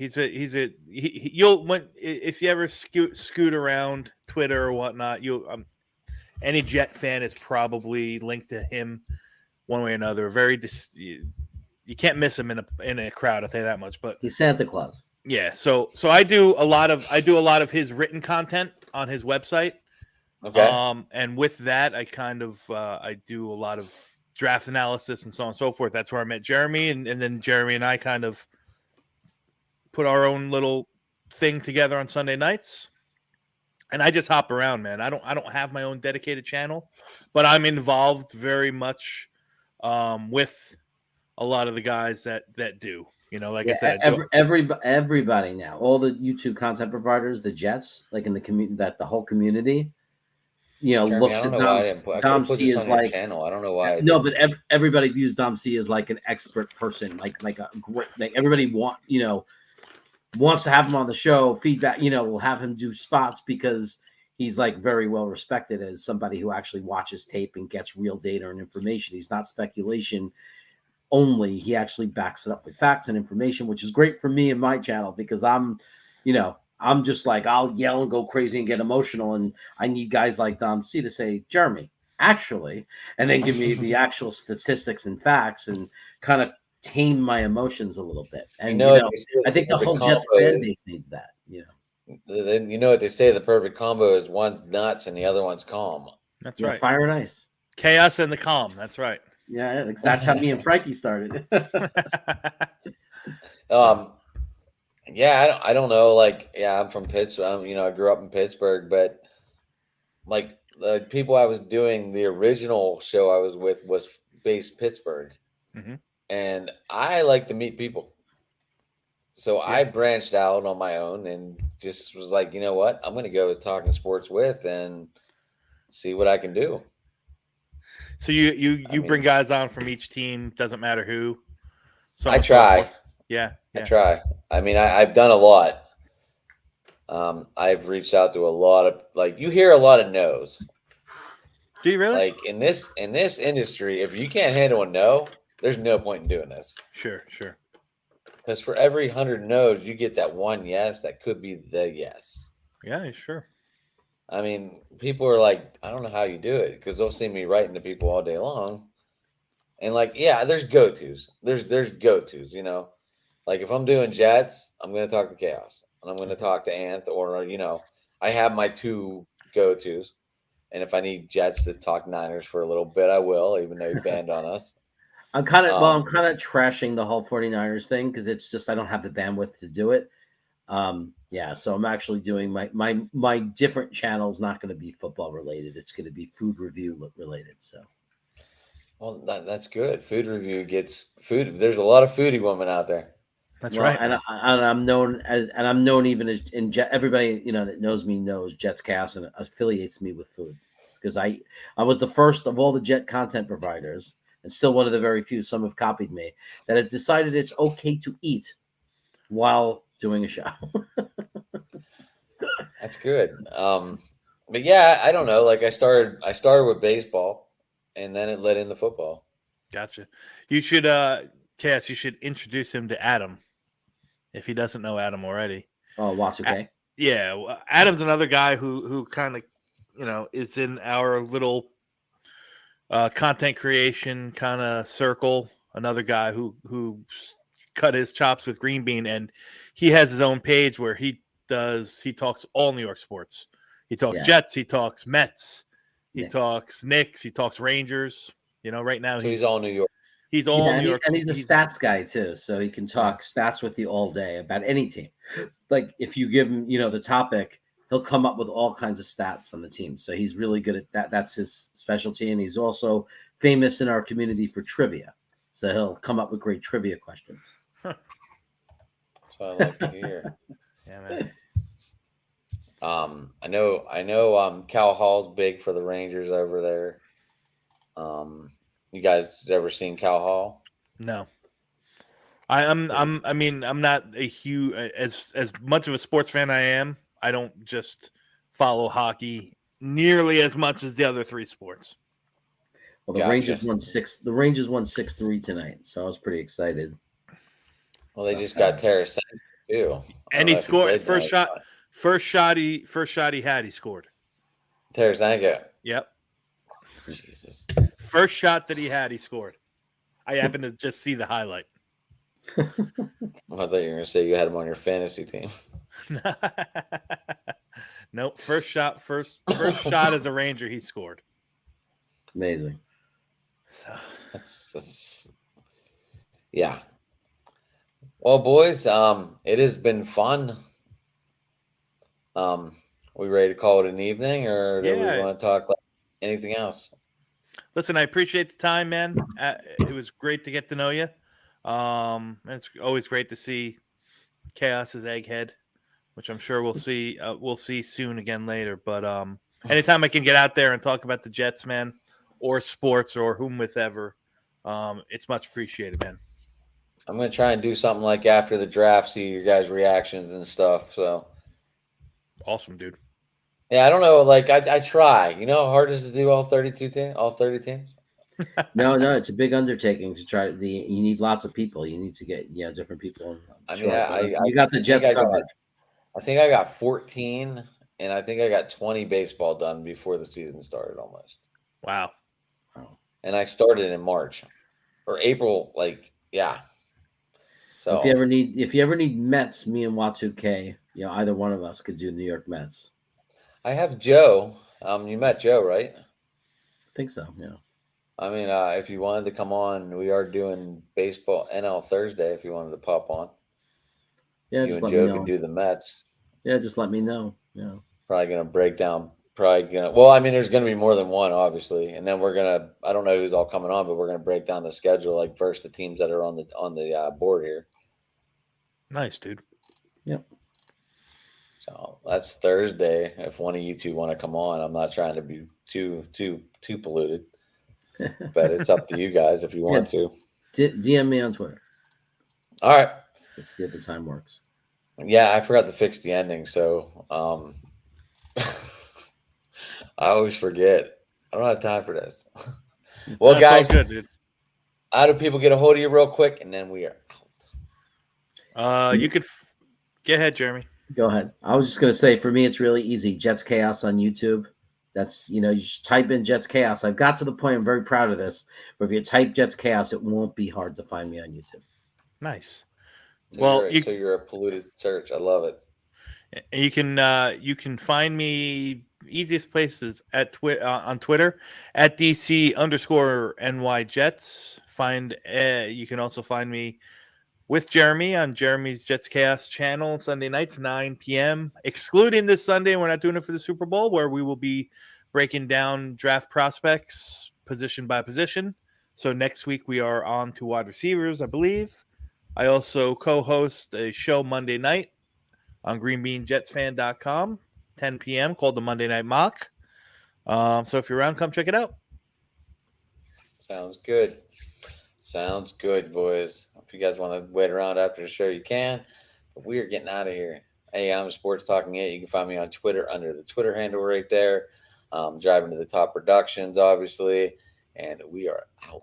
you'll if you ever scoot around Twitter or whatnot, any Jet fan is probably linked to him one way or another. You can't miss him in a crowd. I'll tell you that much. But He's Santa Claus. yeah, so I do a lot of his written content on his website. Okay. And with that, I kind of I do a lot of draft analysis and so on and so forth. That's where I met Jeremy, and then Jeremy and I kind of put our own little thing together on Sunday nights. And I just hop around, man. I don't have my own dedicated channel, but I'm involved very much with a lot of the guys that do. Like I said, everybody now, all the YouTube content providers, the Jets, in the community, that the whole community, Jeremy, looks I at don't know why I didn't put, I Dom could've put C this is on your channel. I don't know why. I no, didn't. but everybody views Dom C as an expert person, like a great, everybody wants to have him on the show. Feedback, we'll have him do spots because he's like very well respected as somebody who actually watches tape and gets real data and information. He's not speculation only. He actually backs it up with facts and information, which is great for me and my channel because I'm just like, I'll yell and go crazy and get emotional. And I need guys like Dom C to say, Jeremy, actually, and then give me the actual statistics and facts and kind of tame my emotions a little bit. And, what they say, I think the whole Jets combo fan is- base needs that, Then you know what they say: the perfect combo is one's nuts and the other one's calm. That's Yeah, right. fire and ice. Chaos and the calm. That's right. Yeah, that's how me and Frankie started. Yeah, I don't know. Like, yeah, I'm from Pittsburgh. I grew up in Pittsburgh, but like the people I was doing the original show I was with was based Pittsburgh, Mhm. and I like to meet people. So I branched out on my own and just was like, you know what? I'm going to go with Talking Sports with and see what I can do. So you I bring mean- guys on from each team, doesn't matter who. So on I and so try. forth. Yeah. I try. I mean, I've done a lot. I've reached out to a lot of you hear a lot of no's. Do you really? Like in this industry, if you can't handle a no, there's no point in doing this. Sure. Because for every 100 no's, you get that one yes that could be the yes. Yeah, sure. I mean, people are like, I don't know how you do it because they'll see me writing to people all day long. And there's go-tos. There's go-tos, Like if I'm doing Jets, I'm going to talk to Chaos and I'm going to talk to Anth or, I have my two go-tos. And if I need Jets to talk Niners for a little bit, I will, even though he banned on us. I'm kind of trashing the whole 49ers thing because it's just I don't have the bandwidth to do it. So I'm actually doing my different channels not going to be football related. It's going to be food review related. So, Well, that's good. Food review gets food. There's a lot of foodie women out there. That's right. And I'm known even as in Jet. Everybody that knows me knows Jets Cast and affiliates me with food because I was the first of all the Jet content providers. And still one of the very few, some have copied me, that has decided it's okay to eat while doing a show. That's good. But yeah, I don't know. Like I started with baseball, and then it led into football. Gotcha. You should, Cass, you should introduce him to Adam if he doesn't know Adam already. Oh, watch okay. Yeah, well, Adam's another guy who kind of, is in our little content creation kind of circle. Another guy who cut his chops with Green Bean, and he has his own page where he talks all New York sports. He talks Jets, he talks Mets, he talks Knicks, he talks Rangers. Right now So he's all New York. He's all New York, and he's a stats guy too, so he can talk stats with you all day about any team. Like if you give him, the topic, he'll come up with all kinds of stats on the team. So he's really good at that. That's his specialty. And he's also famous in our community for trivia. So he'll come up with great trivia questions. That's what I like to hear. Yeah, man. I know Cal Hall's big for the Rangers over there. You guys ever seen Cal Hall? No. I'm not a huge as much of a sports fan I am. I don't just follow hockey nearly as much as the other three sports. Well, the Rangers won 6-3 tonight, so I was pretty excited. Well, they just got Tarasenko too. And he scored first shot he had, he scored. Tarasenko. Yep. Jesus. First shot that he had, he scored. I happened to just see the highlight. I thought you were gonna say you had him on your fantasy team. Nope. First shot as a Ranger, he scored. Amazing. So That's yeah. Well, boys, it has been fun. We ready to call it an evening, or do we want to talk like anything else? Listen, I appreciate the time, man. It was great to get to know you. It's always great to see Chaos's egghead, which I'm sure we'll see soon again later. But anytime I can get out there and talk about the Jets, man, or sports or whomever, it's much appreciated, man. I'm gonna try and do something like after the draft, see your guys' reactions and stuff. So Awesome, dude. Yeah, I don't know. Like I try. You know how hard it is to do all 32 teams, all 30 teams. No, it's a big undertaking to try. You need lots of people. You need to get different people. I mean, Sure, but you got the I think Jets covered. I think I got 14, and I think I got 20 baseball done before the season started almost. Wow. Wow. And I started in March or April. Like, yeah. So If you ever need Mets, me and Y2K, either one of us could do New York Mets. I have Joe. You met Joe, right? I think so. Yeah. I mean, if you wanted to come on, we are doing baseball NL Thursday. If you wanted to pop on, Yeah, you just and let me Joe know. could do the Mets. Yeah, just let me know. Yeah. Probably gonna break down. Well, I mean, there's gonna be more than one, obviously, and then we're gonna. I don't know who's all coming on, but we're gonna break down the schedule. Like first, the teams that are on the board here. Nice, dude. Yep. So that's Thursday. If one of you two want to come on, I'm not trying to be too polluted, but it's up to you guys if you want to. DM me on Twitter. All right. Let's see if the time works. Yeah, I forgot to fix the ending, so I always forget. I don't have time for this. Well, That's all guys, good, dude. how do people get a hold of you real quick, and then we are out. You could get ahead, Jeremy. Go ahead. I was just gonna say, for me, it's really easy. Jets Chaos on YouTube. That's you just type in Jets Chaos. I've got to the point. I'm very proud of this. But if you type Jets Chaos, it won't be hard to find me on YouTube. Nice. So Well, you're a polluted search. I love it. you can find me easiest places at on Twitter at DC_NY Jets. You can also find me with Jeremy on Jeremy's Jets Chaos channel Sunday nights 9 p.m. excluding this Sunday. We're not doing it for the Super Bowl, where we will be breaking down draft prospects position by position. So next week we are on to wide receivers, I believe. I also co-host a show Monday night on greenbeanjetsfan.com, 10 p.m. called the Monday Night Mock. So if you're around, come check it out. Sounds good. Sounds good, boys. If you guys want to wait around after the show, you can. But we are getting out of here. Hey, I'm Sports Talking It. You can find me on Twitter under the Twitter handle right there. Driving to the Top Productions, obviously. And we are out.